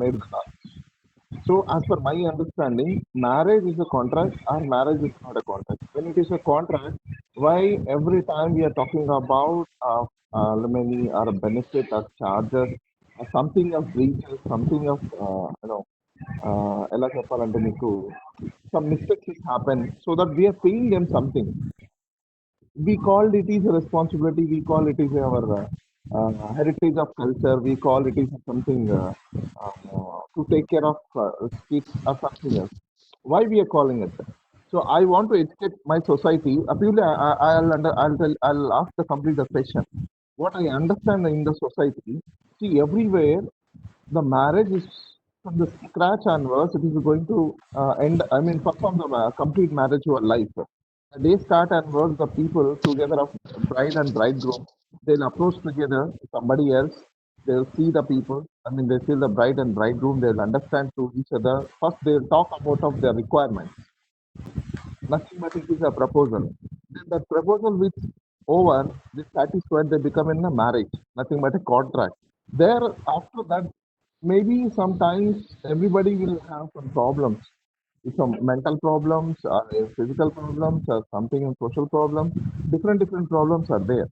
made the law. So, as per my understanding, marriage is a contract or marriage is not a contract. When it is a contract, why every time we are talking about alimony or a benefit or charges or something of breaches, something of, ఎలా చెప్పాలంటే మీకు some mistakes has happened so that we are paying them something. We called it is a responsibility. We call it is our heritage of culture. We call it is something to take care of kids or something else. Why we are calling it? So I want to educate my society. Purely, I'll ask the complete the question. What I understand in the society, see everywhere the marriage is from the scratch onwards. It is going to end. Perform the complete marriage to a life. The day start and work the people together of bride and bridegroom. They'll approach together somebody else. They'll see the people. They see the bride and bridegroom. They'll understand to each other. First, they'll talk about of their requirements. Nothing but it is a proposal. Then that proposal which over, they satisfied, they become in a marriage. Nothing but a contract. There, after that, maybe sometimes everybody will have some problems, some mental problems or physical problems or something in social problems. Different problems are there.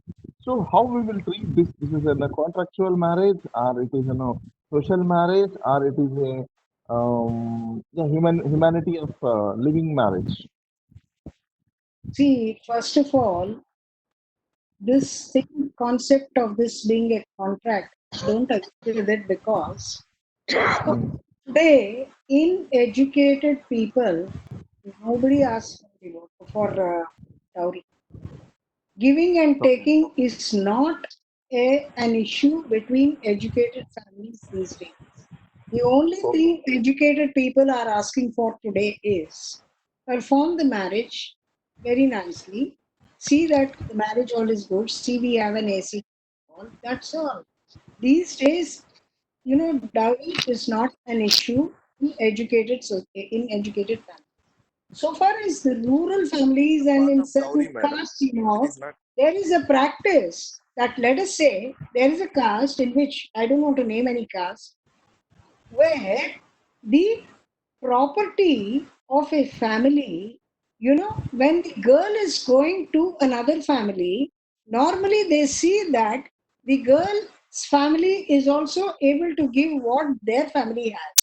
So how we will treat this? This is a contractual marriage, or it is social marriage, or it is a humanity of living marriage. See, first of all, this thing, concept of this being a contract, I don't agree with it because Mm. today, in educated people, nobody asks for divorce for dowry. Giving and Okay. taking is not an issue between educated families these days. The only Okay. thing educated people are asking for today is perform the marriage very nicely, see that the marriage hall is good, see we have an AC hall. That's all. These days, dowry is not an issue in educated families. So far as the rural families and Part in of dowry, certain madam. castes, It is not. there is a practice that, let us say, there is a caste in which I don't want to name any caste, where the property of a family, when the girl is going to another family, normally they see that the girl's family is also able to give what their family has.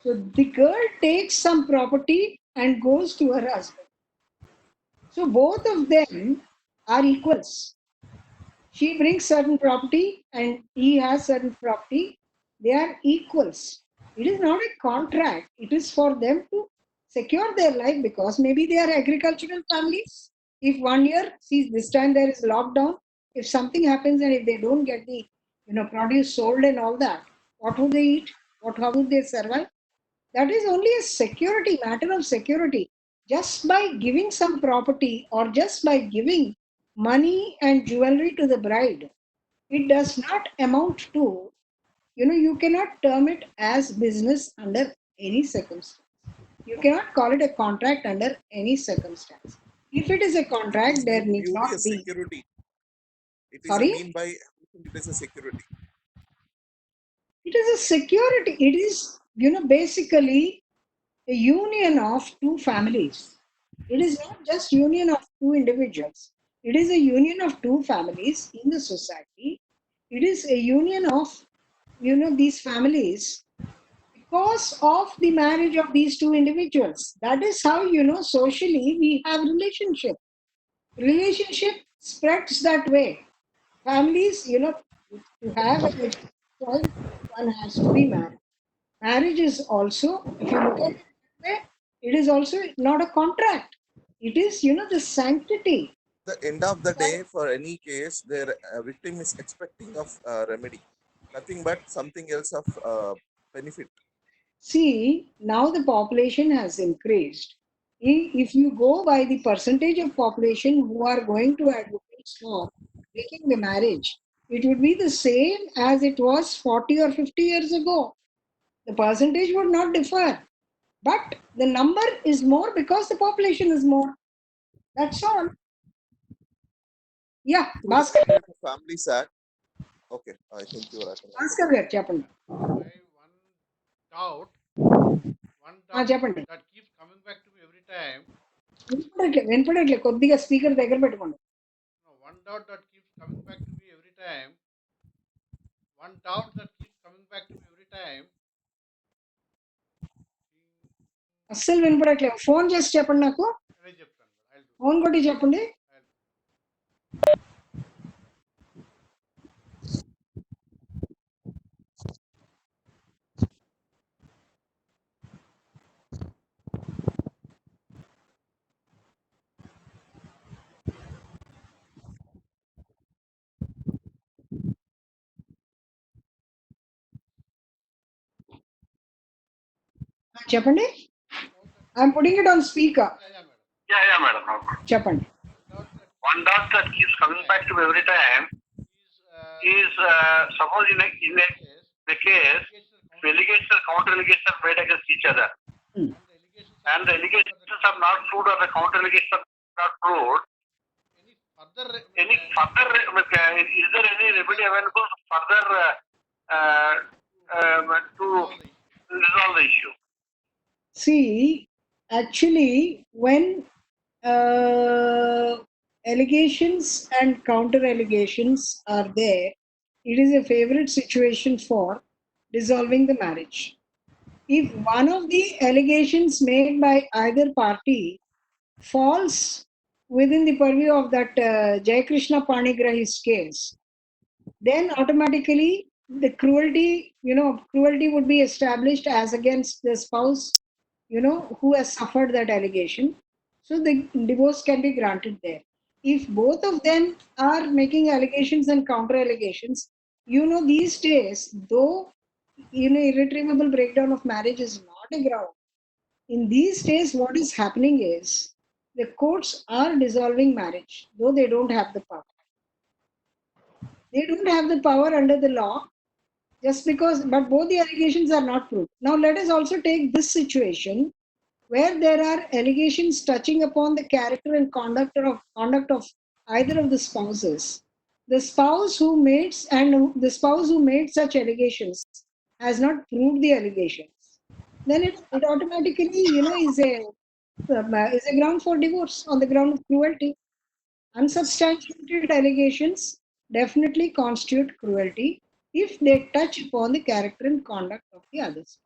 So the girl takes some property and goes to her husband. So both of them are equals. She brings certain property and he has certain property. They are equals. It is not a contract. It is for them to secure their life because maybe they are agricultural families. If 1 year, see this time there is lockdown, if something happens and if they don't get the produce sold and all that, what would they eat? How would they survive? That is only a security, matter of security. Just by giving some property or just by giving money and jewelry to the bride, it does not amount to you cannot term it as business under any circumstance. You cannot call it a contract under any circumstance. If it is a It contract, is there need purely a not be. security. It is a Sorry? mean by it is a security. It is a security. It is, basically a union of two families. It is not just union of two individuals. It is a union of two families in the society. It is a union of, these families because of the marriage of these two individuals. That is how, socially we have relationship. Relationship spreads that way. Families, to have a child, one has to be married. Marriage is also, if you look at it that way, it is also not a contract. It is, the sanctity. The end of the day, for any case, their victim is expecting of remedy, nothing but something else of benefit. See, now the population has increased. If you go by the percentage of population who are going to advocate for breaking the marriage, it would be the same as it was 40 or 50 years ago. The percentage would not differ. But the number is more because the population is more. That's all. Yeah, To the Bhaskar. Separate Families Act. Okay, I think you are asking. Bhaskar garu చెప్పండి. My doubt, one ఆ, doubt చెప్పండి. that keeps coming back to me every time. వినపడట్లే కొద్దిగా speaker దగ్గర పెట్టుకోండి. No, one doubt that keeps coming back to me every time. One doubt that keeps coming back to me every time. అస్సలు వినపడట్లే. Phone చేసి చెప్పండి నాకు. అదే చెప్తాను. I'll do. Phone కొట్టి చెప్పండి. చెప్పండి. I'm putting it on speaker. Yeah, madam. చెప్పండి. One doubt that keeps coming back to me every time is suppose in a case, allegation or counter allegation are made against each other, and the allegations are not proved or the counter allegations are not proved. Any further, is there any remedy available further to resolve the issue? See, actually, when allegations and counter allegations are there, it is a favorite situation for dissolving the marriage. If one of the allegations made by either party falls within the purview of that Jai Krishna Panigrahi's case, then automatically the cruelty would be established as against the spouse, who has suffered that allegation. So the divorce can be granted there. If both of them are making allegations and counter allegations, these days, though, irretrievable breakdown of marriage is not a ground. In these days, what is happening is the courts are dissolving marriage, though they don't have the power. They don't have the power under the law just because, but both the allegations are not proved. Now, let us also take this situation where there are allegations touching upon the character and conduct of either of the spouses. The spouse who made such allegations has not proved the allegations. Then it automatically, is a ground for divorce on the ground of cruelty. Unsubstantiated allegations definitely constitute cruelty if they touch upon the character and conduct of the other spouse.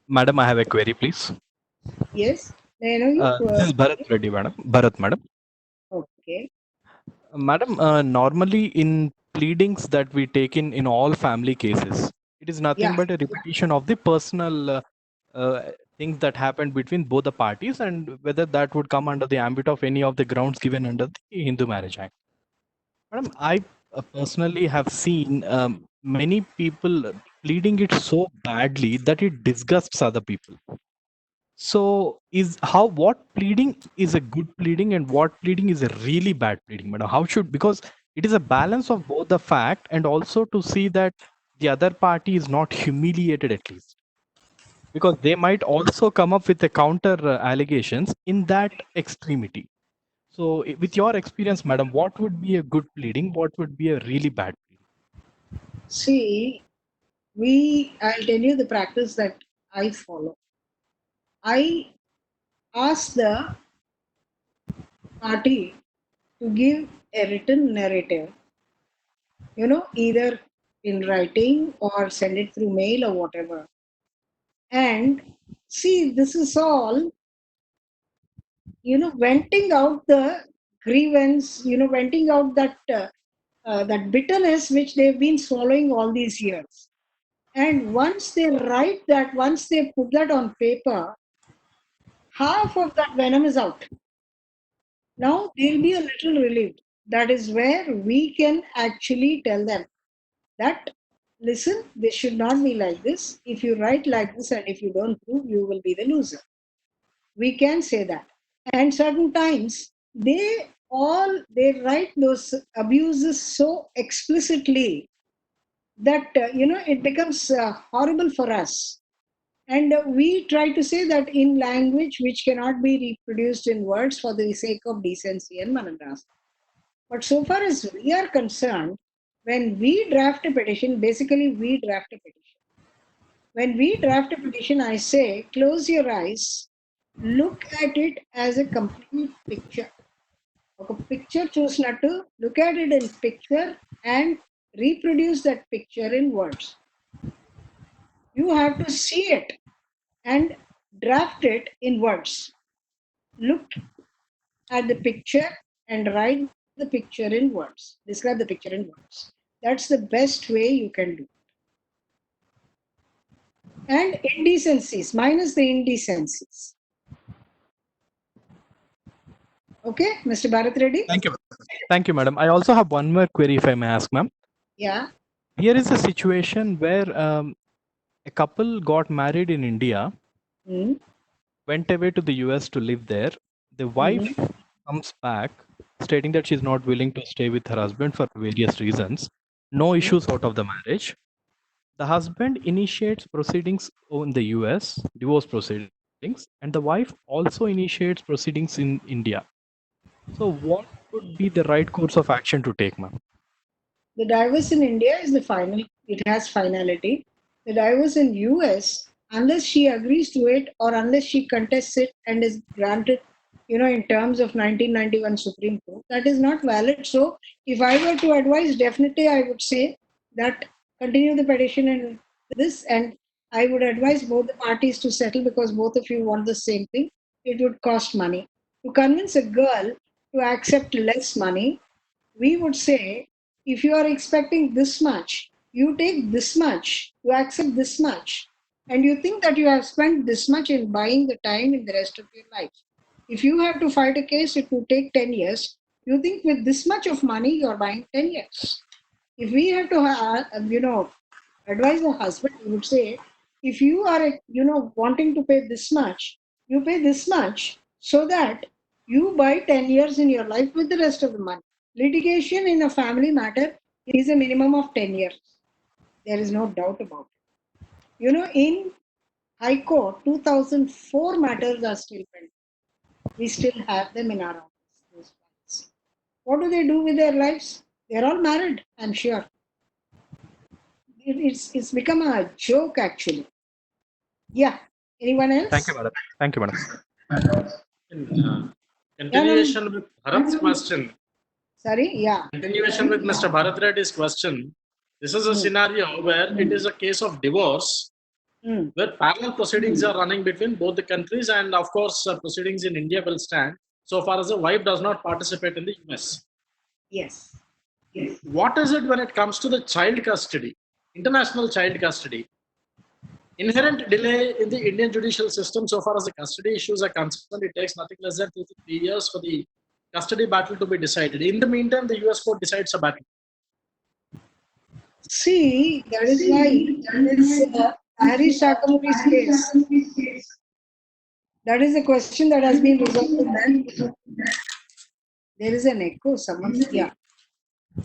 Madam, I have a query, please. Yes, I know you. This is Bharat Reddy, madam. Bharat, madam. Okay. Madam, normally in pleadings that we take in all family cases, it is nothing Yeah. but a repetition of the personal things that happened between both the parties, and whether that would come under the ambit of any of the grounds given under the Hindu Marriage Act. Madam, I personally have seen many people pleading it so badly that it disgusts other people. So what pleading is a good pleading and what pleading is a really bad pleading, madam? How should, because it is a balance of both the fact and also to see that the other party is not humiliated at least, because they might also come up with the counter allegations in that extremity. So with your experience, madam, what would be a good pleading? What would be a really bad pleading? See, I'll tell you the practice that I follow. I ask the party to give a written narrative, either in writing or send it through mail or whatever. And see, this is all, venting out the grievance, venting out that bitterness which they've been swallowing all these years. And once they write that, once they put that on paper, half of that venom is out. Now they'll be a little relieved. That is where we can actually tell them that, listen, this should not be like this. If you write like this and if you don't prove, you will be the loser. We can say that. And certain times they write those abuses so explicitly that it becomes horrible for us. And we try to say that in language which cannot be reproduced in words for the sake of decency and manandras. But so far as we are concerned, when we draft a petition, basically we draft a petition. When we draft a petition, I say, close your eyes, look at it as a complete picture. ఒక picture చూసినట్టు, look at it in picture and reproduce that picture in words. You have to see it and draft it in words. Look at the picture and write the picture in words. Describe the picture in words. That's the best way you can do. And indecencies, minus the indecencies. Okay, Mr. Bharat Reddy? Thank you, madam. I also have one more query, if I may ask, ma'am. Yeah. Here is a situation where a couple got married in India, went away to the US to live there. The wife comes back stating that she's not willing to stay with her husband for various reasons. No issues out of the marriage. The husband initiates proceedings in the US, divorce proceedings, and the wife also initiates proceedings in India. So what would be the right course of action to take, ma'am? The divorce in India is the final, it has finality. The divorce in US, unless she agrees to it or unless she contests it and is granted, in terms of 1991 Supreme Court, that is not valid. So if I were to advise, definitely I would say that continue the petition and this, and I would advise both the parties to settle because both of you want the same thing. It would cost money. To convince a girl to accept less money, we would say, if you are expecting this much, you take this much, you accept this much, and you think that you have spent this much in buying the time in the rest of your life. If you have to fight a case, it would take 10 years. You think with this much of money, you are buying 10 years. If we have to, advise a husband, we would say, if you are, wanting to pay this much, you pay this much so that you buy 10 years in your life with the rest of the money. Litigation in a family matter is a minimum of 10 years. There is no doubt about it. In High Court, 2004 matters are still pending. We still have them in our office. What do they do with their lives? They're all married, I'm sure. It's become a joke, actually. Yeah. Anyone else? Thank you, madam. Thank you, madam. Continuation with Bharat's question. Sorry, yeah. Continuation with Mr. Bharat Reddy's question. This is a scenario where it is a case of divorce, where parallel proceedings are running between both the countries, and of course, proceedings in India will stand so far as the wife does not participate in the US. Yes. What is it when it comes to the child custody, international child custody? Inherent delay in the Indian judicial system, so far as the custody issues are concerned, it takes nothing less than 2 to 3 years for the custody battle to be decided. In the meantime, the US court decides a battle. See, that is why this Hari Sakamuri's case, That is a question that has been resolved in that. There is an echo. Someone, yeah.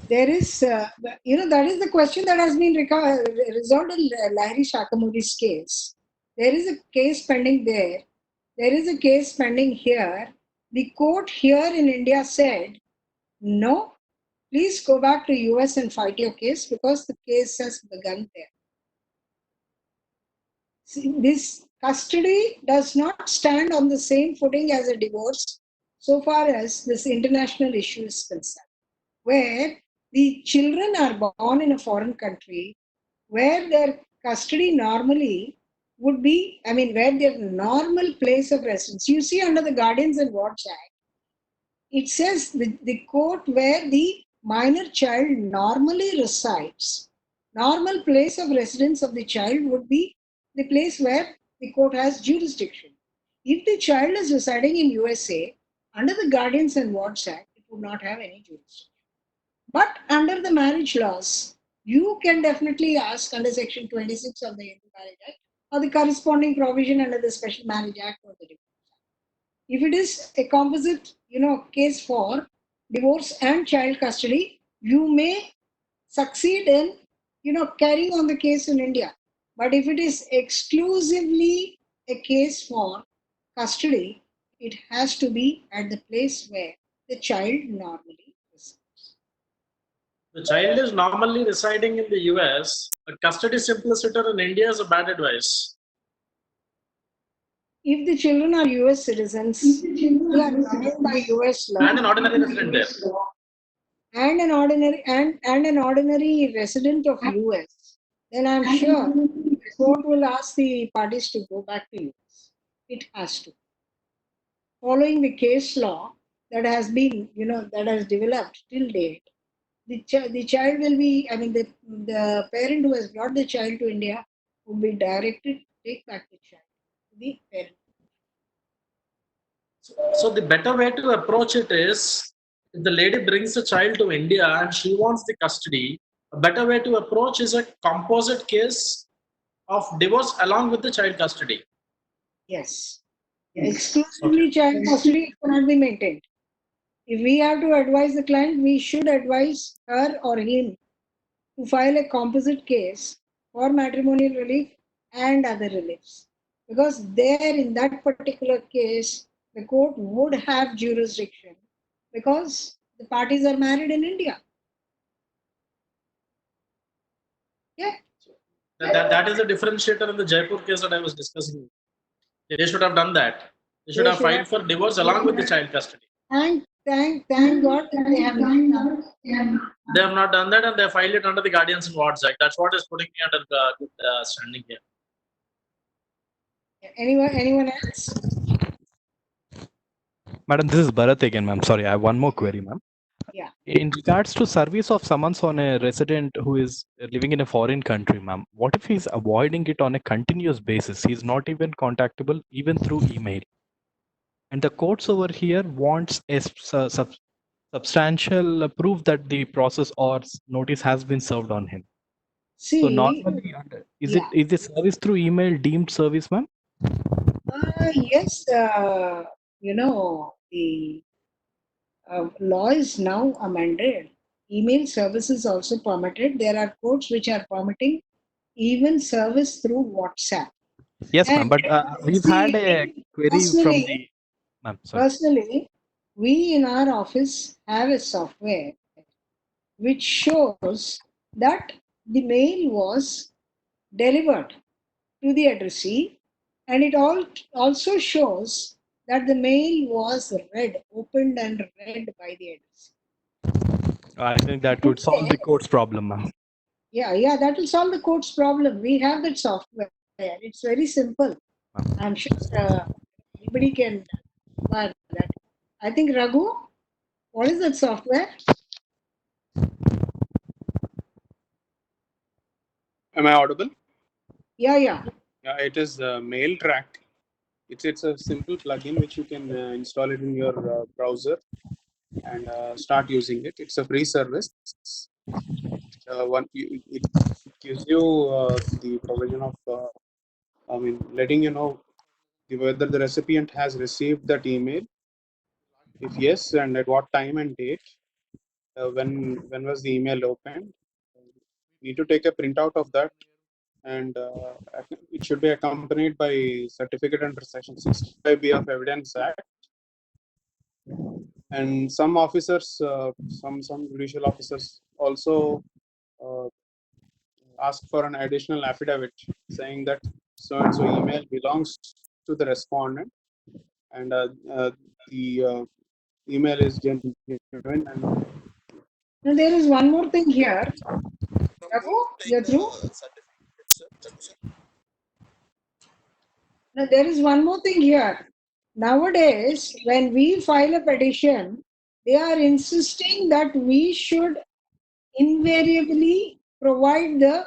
There is, that is the question that has been resolved in Lahiri Shakamuri's case. There is a case pending there. There is a case pending here. The court here in India said, no, please go back to US and fight your case because the case has begun there. See, this custody does not stand on the same footing as a divorce so far as this international issue is concerned, where the children are born in a foreign country, where their custody normally would be, where their normal place of residence. You see, under the Guardians and Wards Act, it says the court where the minor child normally resides, normal place of residence of the child would be the place where the court has jurisdiction. If the child is residing in USA, under the Guardians and Wards Act, it would not have any jurisdiction. But under the marriage laws, you can definitely ask under Section 26 of the Hindu Marriage Act or the corresponding provision under the Special Marriage Act or the Divorce Act. If it is a composite, case for divorce and child custody, you may succeed in, carrying on the case in India. But if it is exclusively a case for custody, it has to be at the place where the child normally resides. The child is normally residing in the US. A custody simpliciter in India is a bad advice. If the children are US citizens, they are governed by US law. And an ordinary resident there. And an ordinary resident of US, then I'm sure the court will ask the parties to go back to US. It has to. Following the case law that has been, that has developed till date, the child will be, the parent who has brought the child to India will be directed to take back the child to the parent. So the better way to approach it is, if the lady brings the child to India and she wants the custody, a better way to approach is a composite case of divorce along with the child custody. Yes. Exclusively child custody cannot be maintained. If we have to advise the client, we should advise her or him to file a composite case for matrimonial relief and other reliefs. Because there, in that particular case, the court would have jurisdiction because the parties are married in India. Yeah. That is a differentiator in the Jaipur case that I was discussing. They should have done that. They should They have should filed have- for divorce along with the child custody. Thank God that they have not done. They have not done that and they have filed it under the Guardians and Wards Act. That's what is putting me under good standing here. Anyone else? Madam, this is Bharat again, ma'am. Sorry, I have one more query, ma'am. Yeah. In regards to service of summons on a resident who is living in a foreign country, ma'am, what if he's avoiding it on a continuous basis? He's not even contactable, even through email. And the courts over here wants a substantial proof that the process or notice has been served on him. See, So normally, is the service through email deemed service, ma'am? yes, the law is now amended. Email service is also permitted. There are courts which are permitting even service through WhatsApp. Yes, ma'am. And But we've had a query from the. Ma'am, sorry. Personally, we in our office have a software which shows that the mail was delivered to the addressee, and it also shows that the mail was opened and read by the addressee. I think that would solve the court's problem, ma'am. Yeah, that will solve the court's problem. We have that software. It's very simple. I'm sure anybody can acquire that. I think, Raghu, what is that software? Am I audible? Yeah. Yeah, it is Mail Track. It's a simple plugin which you can install it in your browser and start using it. It's a free service. It gives you the provision of, letting you know whether the recipient has received that email. If yes, and at what time and date. When was the email opened? Need to take a printout of that, and it should be accompanied by certificate under Section 65B of Evidence Act. And some officers, some judicial officers also ask for an additional affidavit saying that so and so email belongs to the respondent, and the email is genuine. And Now, there is one more thing here. From Raghu, whom to you're take the through? certificate, sir? Now, there is one more thing here. Nowadays, when we file a petition, they are insisting that we should invariably provide the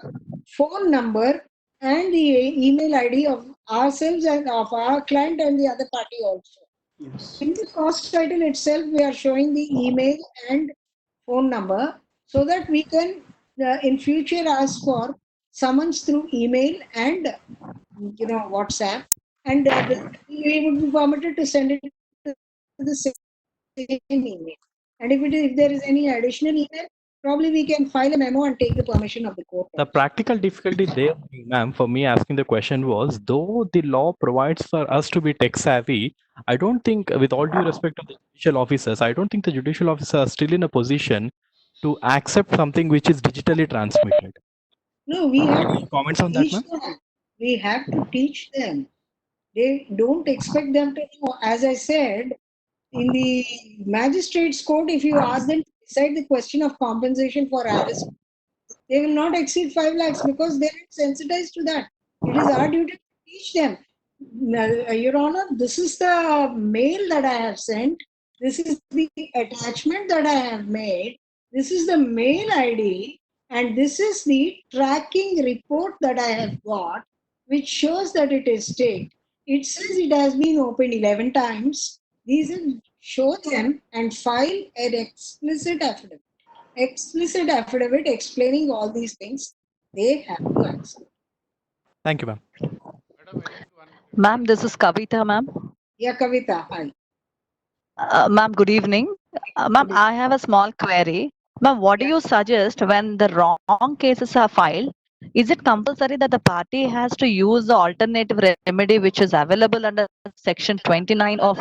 phone number and the email ID of ourselves and of our client and the other party also. yes, In the cost title itself, we are showing the email and phone number so that we can in future ask for summons through email and WhatsApp, and we would be permitted to send it to the same email. And if there is any additional email, probably we can file a memo and take the permission of the court. The practical difficulty there, ma'am, for me asking the question was, though the law provides for us to be tech savvy, I don't think, with all due respect to the judicial officers, I don't think the judicial officers are still in a position to accept something which is digitally transmitted. No, we have Any to comments on that, teach ma'am? them. We have to teach them. They don't expect them to know. As I said, in the magistrate's court, if you ask them to decide the question of compensation for harassment, they will not exceed 5 lakhs because they are sensitized to that. It is our duty to teach them. Your Honor, this is the mail that I have sent. This is the attachment that I have made. This is the mail ID. And this is the tracking report that I have got, which shows that it is staked. It says it has been opened 11 times. These are, show them and file an explicit affidavit. Explicit affidavit explaining all these things. They have to accept. Thank you, ma'am. Ma'am, this is Kavita, ma'am. Yeah, Kavita, hi. Ma'am, good evening. Ma'am, Good I have a small query. Ma'am, what do Yeah. you suggest when the wrong cases are filed? Is it compulsory that the party has to use the alternative remedy which is available under Section 29 of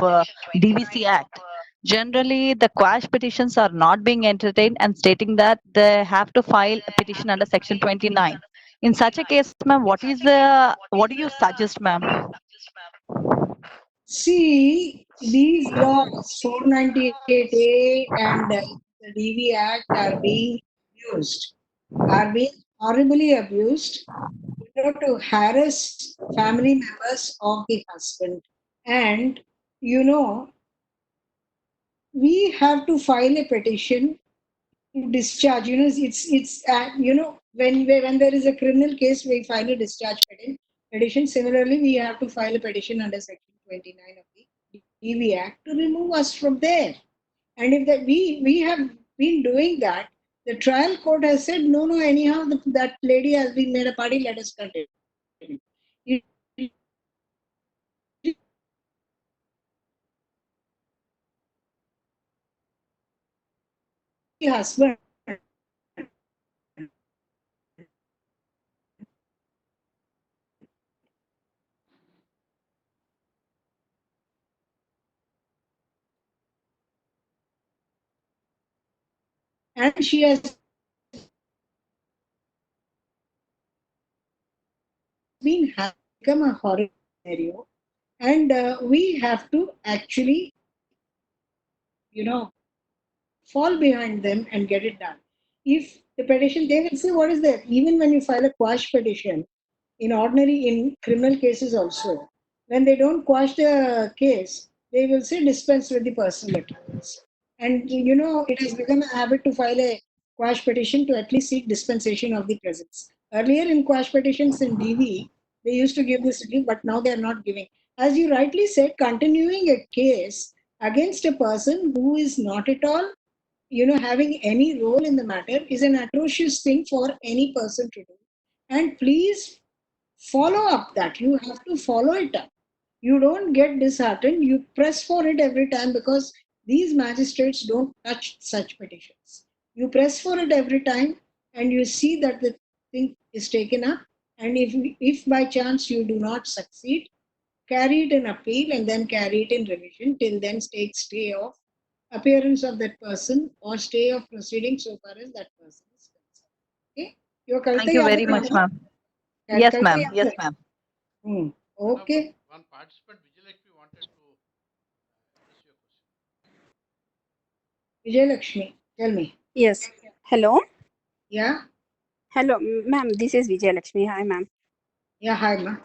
DVC Act? Generally, the quash petitions are not being entertained and stating that they have to file a petition under Section 29. In such a case, ma'am, what do you suggest, ma'am? See, these laws, 498A and the DV Act are being horribly abused, to harass family members of the husband. And, we have to file a petition to discharge. When there is a criminal case, we file a discharge petition. Similarly, we have to file a petition under Section 29 of the DV Act to remove us from there. And if that we have been doing that, the trial court has said no. Anyhow, that lady has been made a party. Let us continue. The husband and she has become a horrible scenario, and we have to actually, fall behind them and get it done. If the petition, they will say, what is that? Even when you file a quash petition, in criminal cases also, when they don't quash the case, they will say dispense with the personal attendance. And it has become a habit to file a quash petition to at least seek dispensation of the presence. Earlier in quash petitions in DV, they used to give this relief, but now they are not giving. As you rightly said, continuing a case against a person who is not at all, having any role in the matter is an atrocious thing for any person to do. And please follow up that. You have to follow it up. You don't get disheartened. You press for it every time because these magistrates don't touch such petitions. You press for it every time and you see that the thing is taken up. And if by chance you do not succeed, carry it in appeal and then carry it in revision till then take stay of appearance of that person or stay of proceeding so far as that person is concerned. Okay? Your Thank you very much, ma'am. Yes, ma'am. Yes, ma'am. Okay. One participant, Vijayalakshmi, wanted to address your question. Vijayalakshmi, tell me. Yes. Hello. Yeah? Hello, ma'am. This is Vijayalakshmi. Hi, ma'am. Yeah, hi, ma.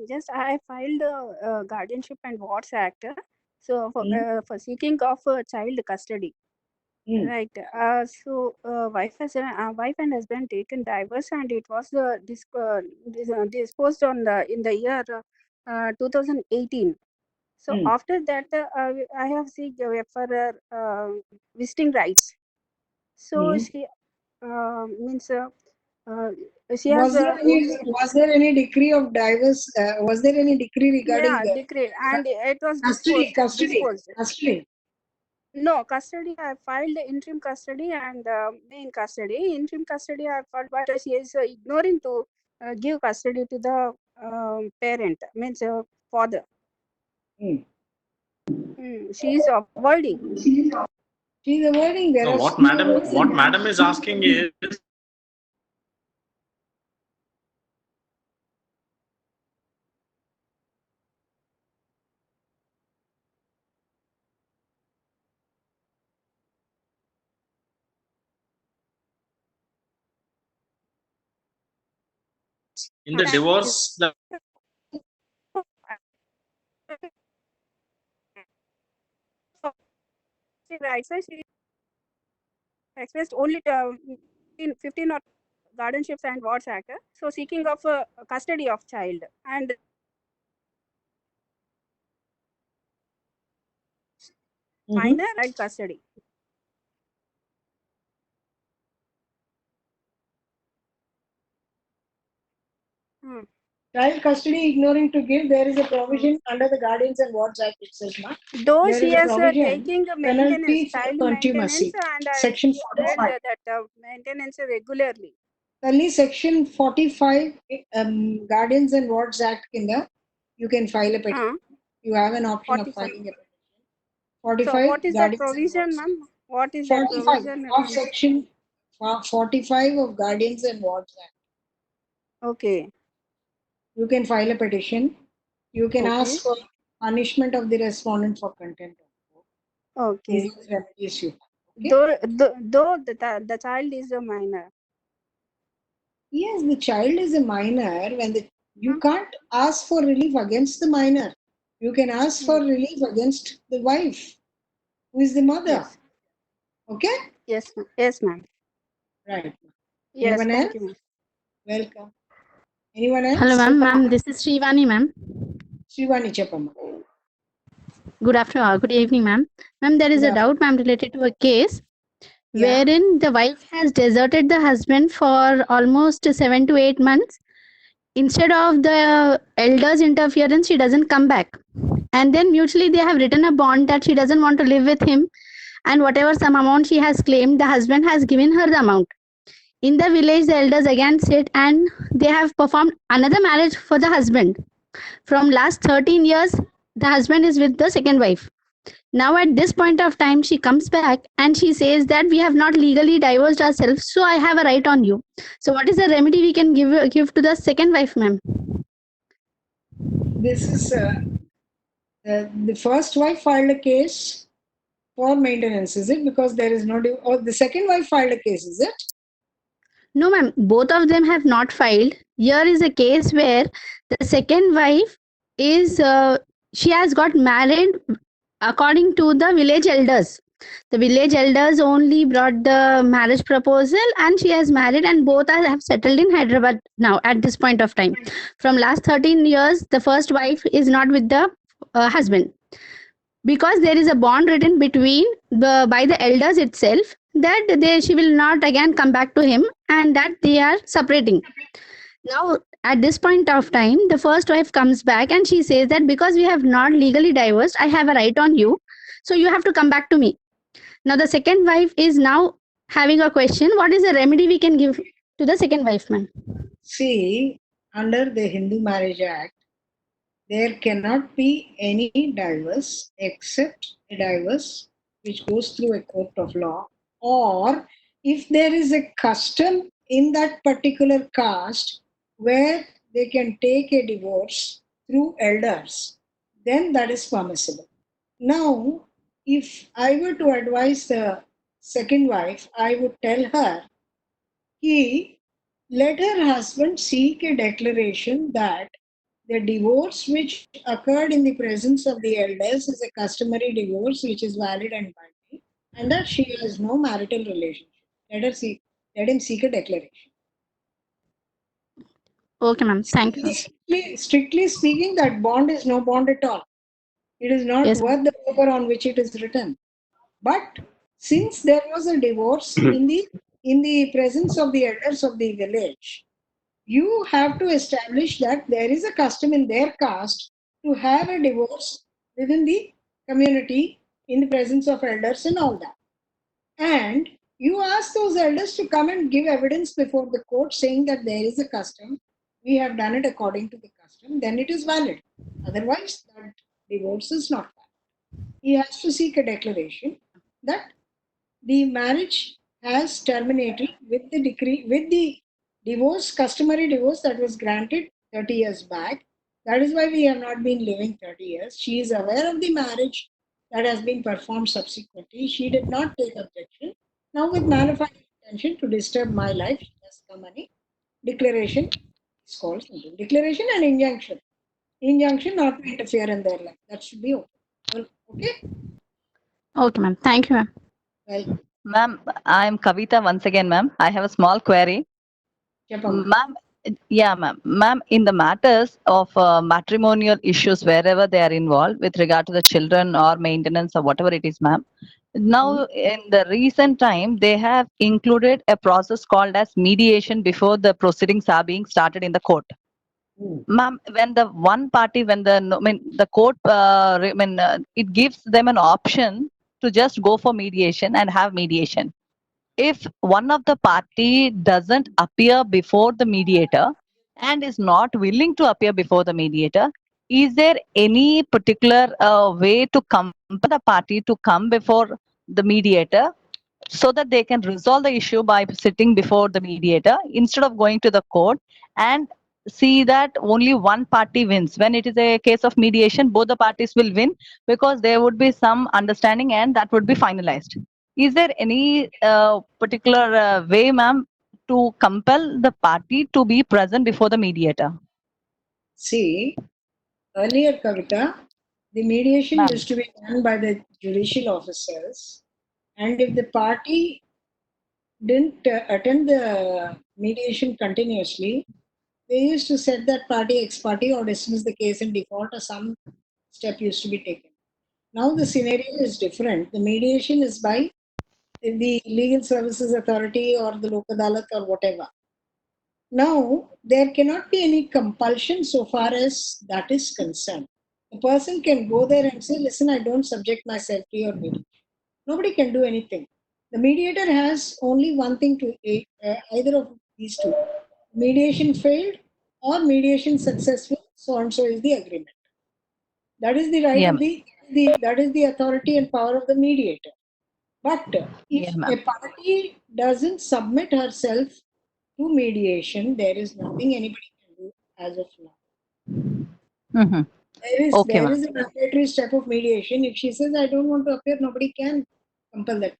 Just I filed a guardianship and wards act. So for seeking of child custody. Right. So wife and husband taken divorce, and it was disposed on in the year 2018. So after that, I have seek for visiting rights. So she means she has was there any decree of divorce? Was there any decree regarding yeah decree, and it was custody? No, custody. I filed interim custody and main custody. Interim custody I filed, but she is ignoring to give custody to the parent, means father. She is avoiding. She's avoiding. There No, are what madam is asking is, in the divorce, the Right, so she expressed only 15 or guardianships and wards act. So seeking of custody of child and minor child custody. child custody ignoring to give, there is a provision under the Guardians and Wards Act itself. Though There she is a is provision, taking penalty maintenance, for child contumacy. maintenance, and I Section read 45. that maintenance regularly. Only Section 45 Guardians and Wards Act you can file a petition. You have an option of filing a petition. 45. So what is the Guardians and provision, Wards. ma'am? What is the 45 provision? of Section 45 of Guardians and Wards Act. Okay. You can file a petition. You can ask for punishment of the respondent for contempt of court. Okay. These remedies you have. Though the child is a minor. Yes, the child is a minor. You can't ask for relief against the minor. You can ask for relief against the wife, who is the mother. Yes. Okay? Yes, ma'am. Right. Yes, Anyone thank else? you. Welcome. Anyone else? Hello, ma'am. Ma'am, this is Srivani, ma'am. Srivani Chapama. Good afternoon. Good evening, ma'am. Ma'am, there is a doubt, ma'am, related to a case wherein the wife has deserted the husband for almost 7 to 8 months. Instead of the elders' interference, she doesn't come back. And then mutually they have written a bond that she doesn't want to live with him. And whatever some amount she has claimed, the husband has given her the amount. In the village, the elders again sit and they have performed another marriage for the husband. From last 13 years, the husband is with the second wife. Now at this point of time, she comes back and she says that we have not legally divorced ourselves, so I have a right on you. So what is the remedy we can give to the second wife, ma'am? This is the first wife filed a case for maintenance, is it? Because there is no... Or the second wife filed a case, is it? No, ma'am. Both of them have not filed. Here is a case where the second wife is, she has got married according to the village elders. The village elders only brought the marriage proposal and she has married, and both have settled in Hyderabad now at this point of time. From last 13 years, the first wife is not with the husband, because there is a bond written between by the elders itself that she will not again come back to him, and that they are separating. Now at this point of time, the first wife comes back and she says that because we have not legally divorced, I have a right on you. So you have to come back to me. Now the second wife is now having a question. What is the remedy we can give to the second wife, ma'am? See, under the Hindu Marriage Act, there cannot be any divorce except a divorce which goes through a court of law, or if there is a custom in that particular caste where they can take a divorce through elders, then that is permissible. Now, if I were to advise the second wife, I would tell her, let her husband seek a declaration that the divorce which occurred in the presence of the elders is a customary divorce which is valid and binding, and that she has no marital relationship. Let him seek a declaration. Okay, ma'am. Thank you. Strictly speaking, that bond is no bond at all. It is not Yes, worth the paper on which it is written. But since there was a divorce in the presence of the elders of the village, you have to establish that there is a custom in their caste to have a divorce within the community in the presence of elders and all that. And you ask those elders to come and give evidence before the court saying that there is a custom, we have done it according to the custom, then it is valid. Otherwise, that divorce is not valid. He has to seek a declaration that the marriage has terminated with the decree, with the divorce, customary divorce that was granted 30 years back. That is why we have not been living 30 years. She is aware of the marriage that has been performed subsequently. She did not take objection. Now, with manifest intention to disturb my life, she has come on a declaration. It's called something. Declaration and injunction. Injunction not to interfere in their life. That should be okay. Okay? Okay, ma'am. Thank you, ma'am. Well, Ma'am, I'm Kavita once again, ma'am. I have a small query. Chapama. Ma'am, yeah, ma'am. Ma'am, in the matters of matrimonial issues, wherever they are involved with regard to the children or maintenance or whatever it is, ma'am. Now, in the recent time, they have included a process called as mediation before the proceedings are being started in the court. Ma'am, when the one party, when the the court, it gives them an option to just go for mediation and have mediation. If one of the party doesn't appear before the mediator and is not willing to appear before the mediator, is there any particular way to compel the party to come before the mediator so that they can resolve the issue by sitting before the mediator instead of going to the court and see that only one party wins? When it is a case of mediation, both the parties will win because there would be some understanding and that would be finalized. Is there any particular way, ma'am, to compel the party to be present before the mediator? See, earlier, Kavita, the mediation Ma'am. used to be done by the judicial officers, and if the party didn't attend the mediation continuously, they used to set that party ex parte or dismiss the case in default, or some step used to be taken. Now the scenario is different. The mediation is by the Legal Services Authority or the Lok Adalat or whatever. Now, there cannot be any compulsion so far as that is concerned. A person can go there and say, listen, I don't subject myself to your mediation. Nobody can do anything. The mediator has only one thing to either of these two. Mediation failed or mediation successful, so and so is the agreement. That is the right Yeah, of that is the authority and power of the mediator. But if a party doesn't submit herself to mediation, there is nothing anybody can do as of now. Mm-hmm. There is a mandatory step of mediation. If she says, I don't want to appear, nobody can compel that.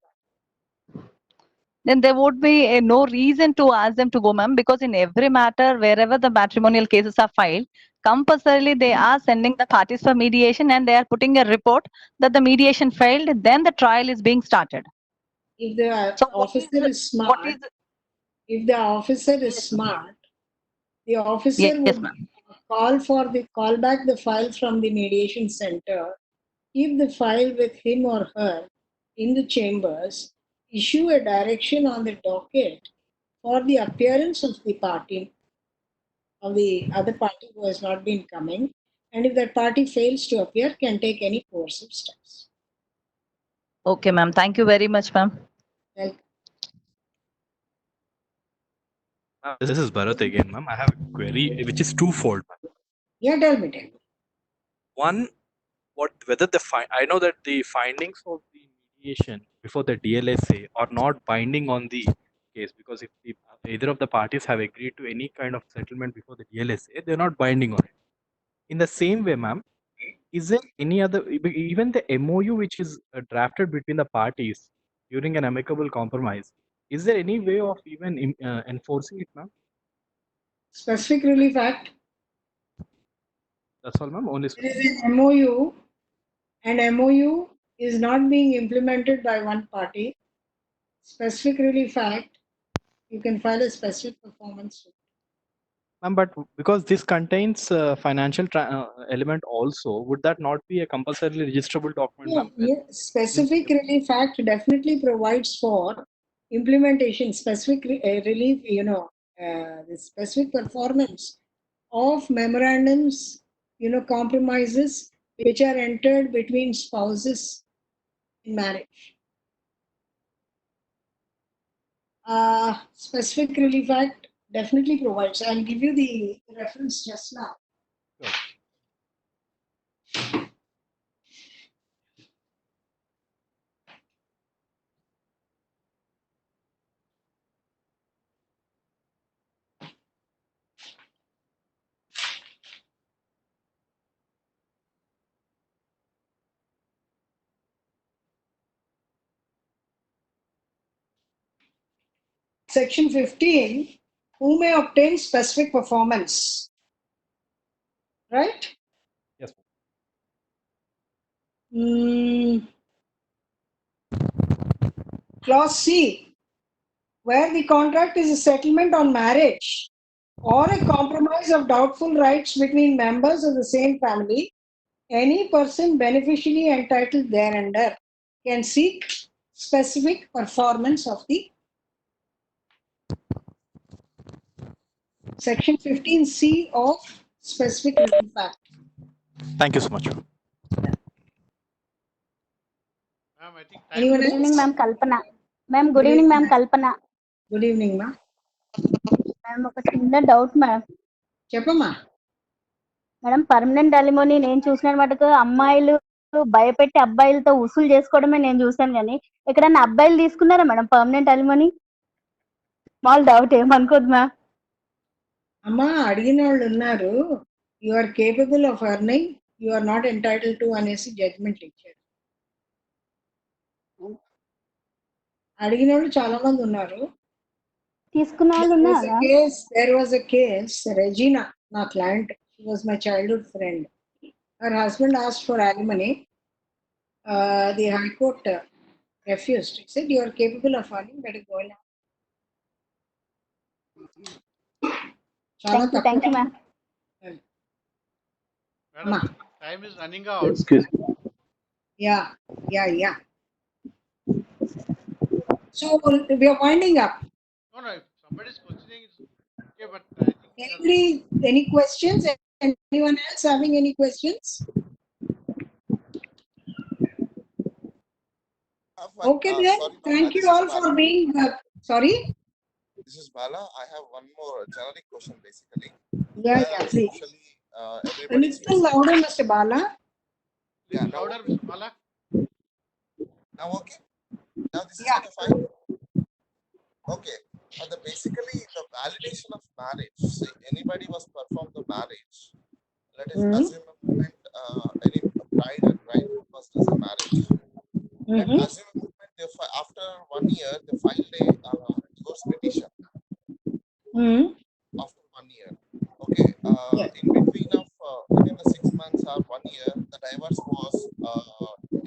Then there would be no reason to ask them to go, ma'am, because in every matter, wherever the matrimonial cases are filed, compulsorily they are sending the parties for mediation and they are putting a report that the mediation failed, then the trial is being started. If the officer is smart, the officer would call back the file from the mediation center, keep the file with him or her in the chambers, issue a direction on the docket for the appearance of the party of the other party who has not been coming, and if that party fails to appear, can take any coercive steps. Okay, ma'am. Thank you very much, ma'am. Welcome. This is Bharat again, ma'am. I have a query which is twofold, ma'am. Yeah, tell me. One, whether I know that the findings of the mediation before the DLSA are not binding on the case, because if either of the parties have agreed to any kind of settlement before the DLSA, they're not binding on it. In the same way, ma'am, is there any other, even the MOU which is drafted between the parties during an amicable compromise, is there any way of even enforcing it, ma'am? Specific Relief Act. That's all, ma'am. Only There is an MOU, and MOU is not being implemented by one party. Specific Relief Act, you can file a specific performance suit. Ma'am, but because this contains financial element also, would that not be a compulsorily registrable document, Yeah, ma'am? yeah. Specific Relief Act definitely provides for implementation. Specific relief, the specific performance of memorandums, compromises which are entered between spouses in marriage. Specific Relief Act definitely provides. I'll give you the reference just now. Sure. Section 15, who may obtain specific performance? Right? Yes. Clause C, where the contract is a settlement on marriage or a compromise of doubtful rights between members of the same family, any person beneficially entitled thereunder can seek specific performance of the Section 15C of Specific Relief Act. Thank you so much, ma'am. Ma'am, I think Anyone Good evening, else? ma'am. Kalpana. Ma'am, good evening, ma'am. Kalpana. Good evening, ma. Ma'am, ఒక చిన్న doubt ma'am. చెప్పమ్మా. Madam, permanent alimony నేను చూసిన మటుకు అమ్మాయిలు భయపెట్టి అబ్బాయిలతో వసూలు చేసుకోవడమే నేను చూసాను, కానీ ఎక్కడన్నా అబ్బాయిలు తీసుకున్నారా madam permanent alimony? Small doubt, ఏమనుకోదు మ్యామ్. అమ్మా, అడిగిన వాళ్ళు ఉన్నారు. You are capable of earning, you are not entitle to అనేసి జడ్జ్మెంట్ ఇచ్చారు. అడిగిన వాళ్ళు చాలా మంది ఉన్నారు. తీసుకున్న వాళ్ళు ఉన్నారా? There was a case, Regina, నా client, she was my childhood friend. Her husband asked for alimony. The High Court refused. It said, you are capable of earning, let it go now. Thank you, ma'am. Madam, time is running out. Excuse me. Yeah. So we are winding up. No, if somebody is questioning, it's okay, but I think Any questions? Anyone else having any questions? Okay, then. Thank you all for being. Sorry? This is Bala. I have one more generic question, basically. Yeah, please. Usually, A everybody is little louder, Mr. Bala. please louder, Mr. Bala. Now, okay. Now this is okay, fine. Okay. Basically, the validation of marriage. See, anybody was performed the marriage. Let us assume a moment, any bride and bridegroom was as a marriage. Let assume a moment, after 1 year, they filed a divorce petition. After 1 year. Okay. In between of within the 6 months or 1 year, the divorce was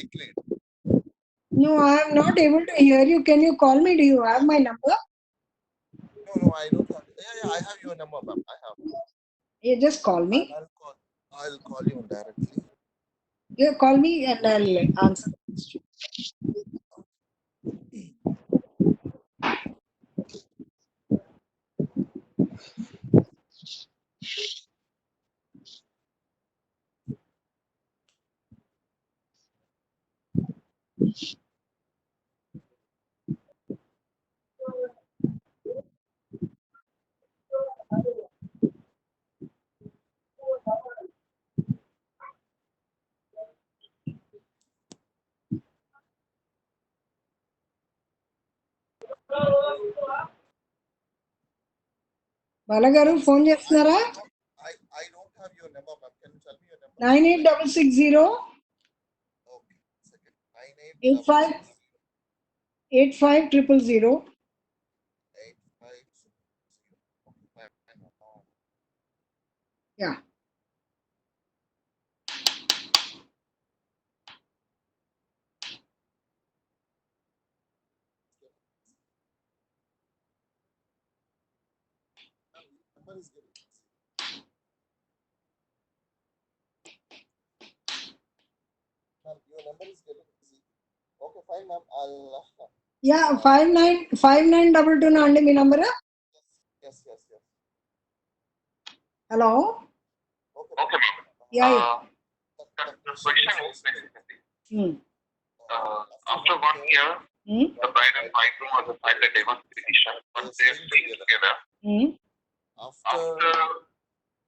declared. No, I am not able to hear you. Can you call me? Do you have my number? No, I don't have. Yeah, I have your number, ma'am. I have. You just call me. I'll call you directly. You call me and I'll answer the question. బాలగారు phone చేస్తున్నారా? I don't have your number, ma'am. Can you tell me your number? 98660 Okay, second. 85 85000. 850. Yeah. Number is getting busy. Ma'am, your number is getting busy. Okay, fine, ma'am. I'll. Yeah, 5922 అండి మీ నంబర్. Yes. Hello. Okay, ma'am. Yeah. The question is basically, after 1 year, the bride and bridegroom are filed a divorce petition, but they are staying together. After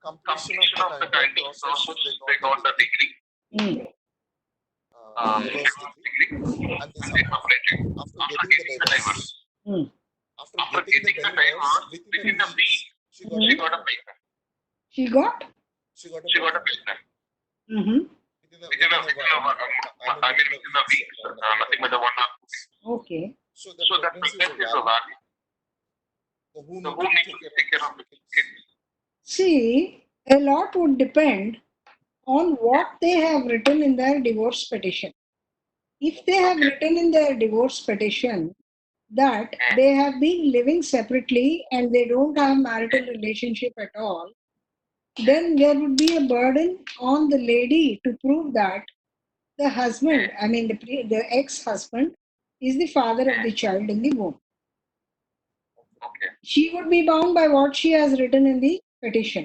completion of the binding process, they got the degree. Divorce degree. And they separated after getting the divorce. After getting the divorce, within a week, she got a pregnant. She got a pregnant. Within a week, nothing but 1 or 2 weeks. Okay. So that pregnancy is a valid. So who needs to take care of the kids? See, a lot would depend on what they have written in their divorce petition. If they have written in their divorce petition that they have been living separately and they don't have marital relationship at all, then there would be a burden on the lady to prove that the husband, I mean the ex-husband, is the father of the child in the womb. Okay. She would be bound by what she has written in the petition.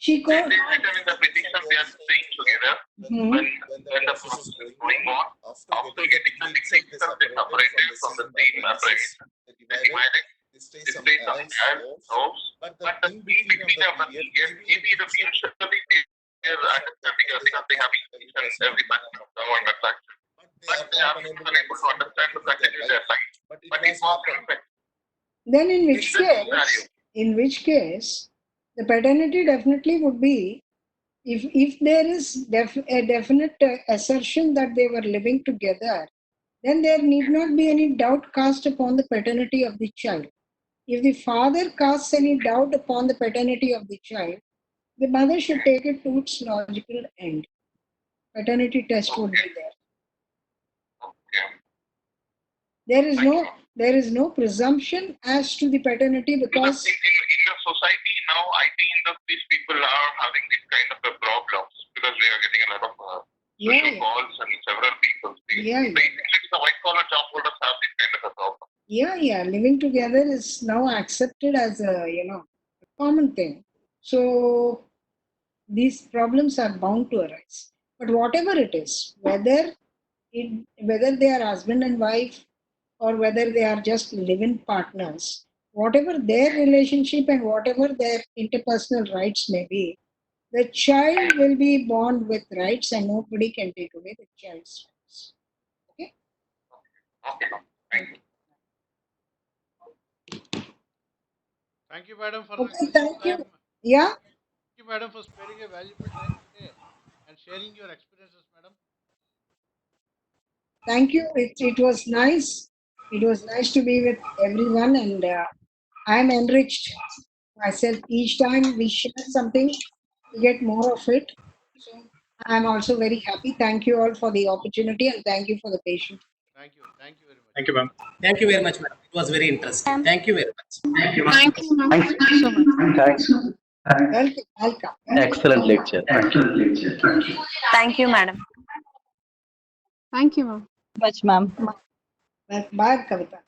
She They could. written in the petition they are staying together when the process is going on. After getting the degree, they separated from the same marriage. They divided. They stay somewhere else. But the in between of the period, maybe the mutually they are understanding because they have each and every man of the one attraction. But they are unable to understand to continue their life. But it was perfect. Then in which case, the paternity definitely would be, if there is a definite assertion that they were living together, then there need not be any doubt cast upon the paternity of the child. If the father casts any doubt upon the paternity of the child, the mother should take it to its logical end. Paternity test would be there. Okay. There is no presumption as to the paternity because in the society now, I think these people are having this kind of a problems because we are getting a lot of social calls and several people. The white collar job holders have this kind of a problem. Yeah. Living together is now accepted as a common thing. So these problems are bound to arise. But whatever it is, whether they are husband and wife or whether they are just live-in partners, whatever their relationship and whatever their interpersonal rights may be, the child will be born with rights and nobody can take away the child's rights. Okay? Okay. Thank you. Thank you, madam, for Okay, the thank you. time. Yeah? Thank you, madam, for sparing a valuable time today and sharing your experiences, madam. Thank you. It was nice. It was nice to be with everyone, and I'm enriched myself each time we share something. We get more of it. So I'm also very happy. Thank you all for the opportunity and thank you for the patience. Thank you very much. Thank you, ma'am. Thank you very much, madam. It was very interesting. Thank you very much. Thank you, ma'am. Thanks. Welcome. Excellent lecture. Thank you, madam. Thank you, ma'am. Much, ma'am. Bye, Kavita.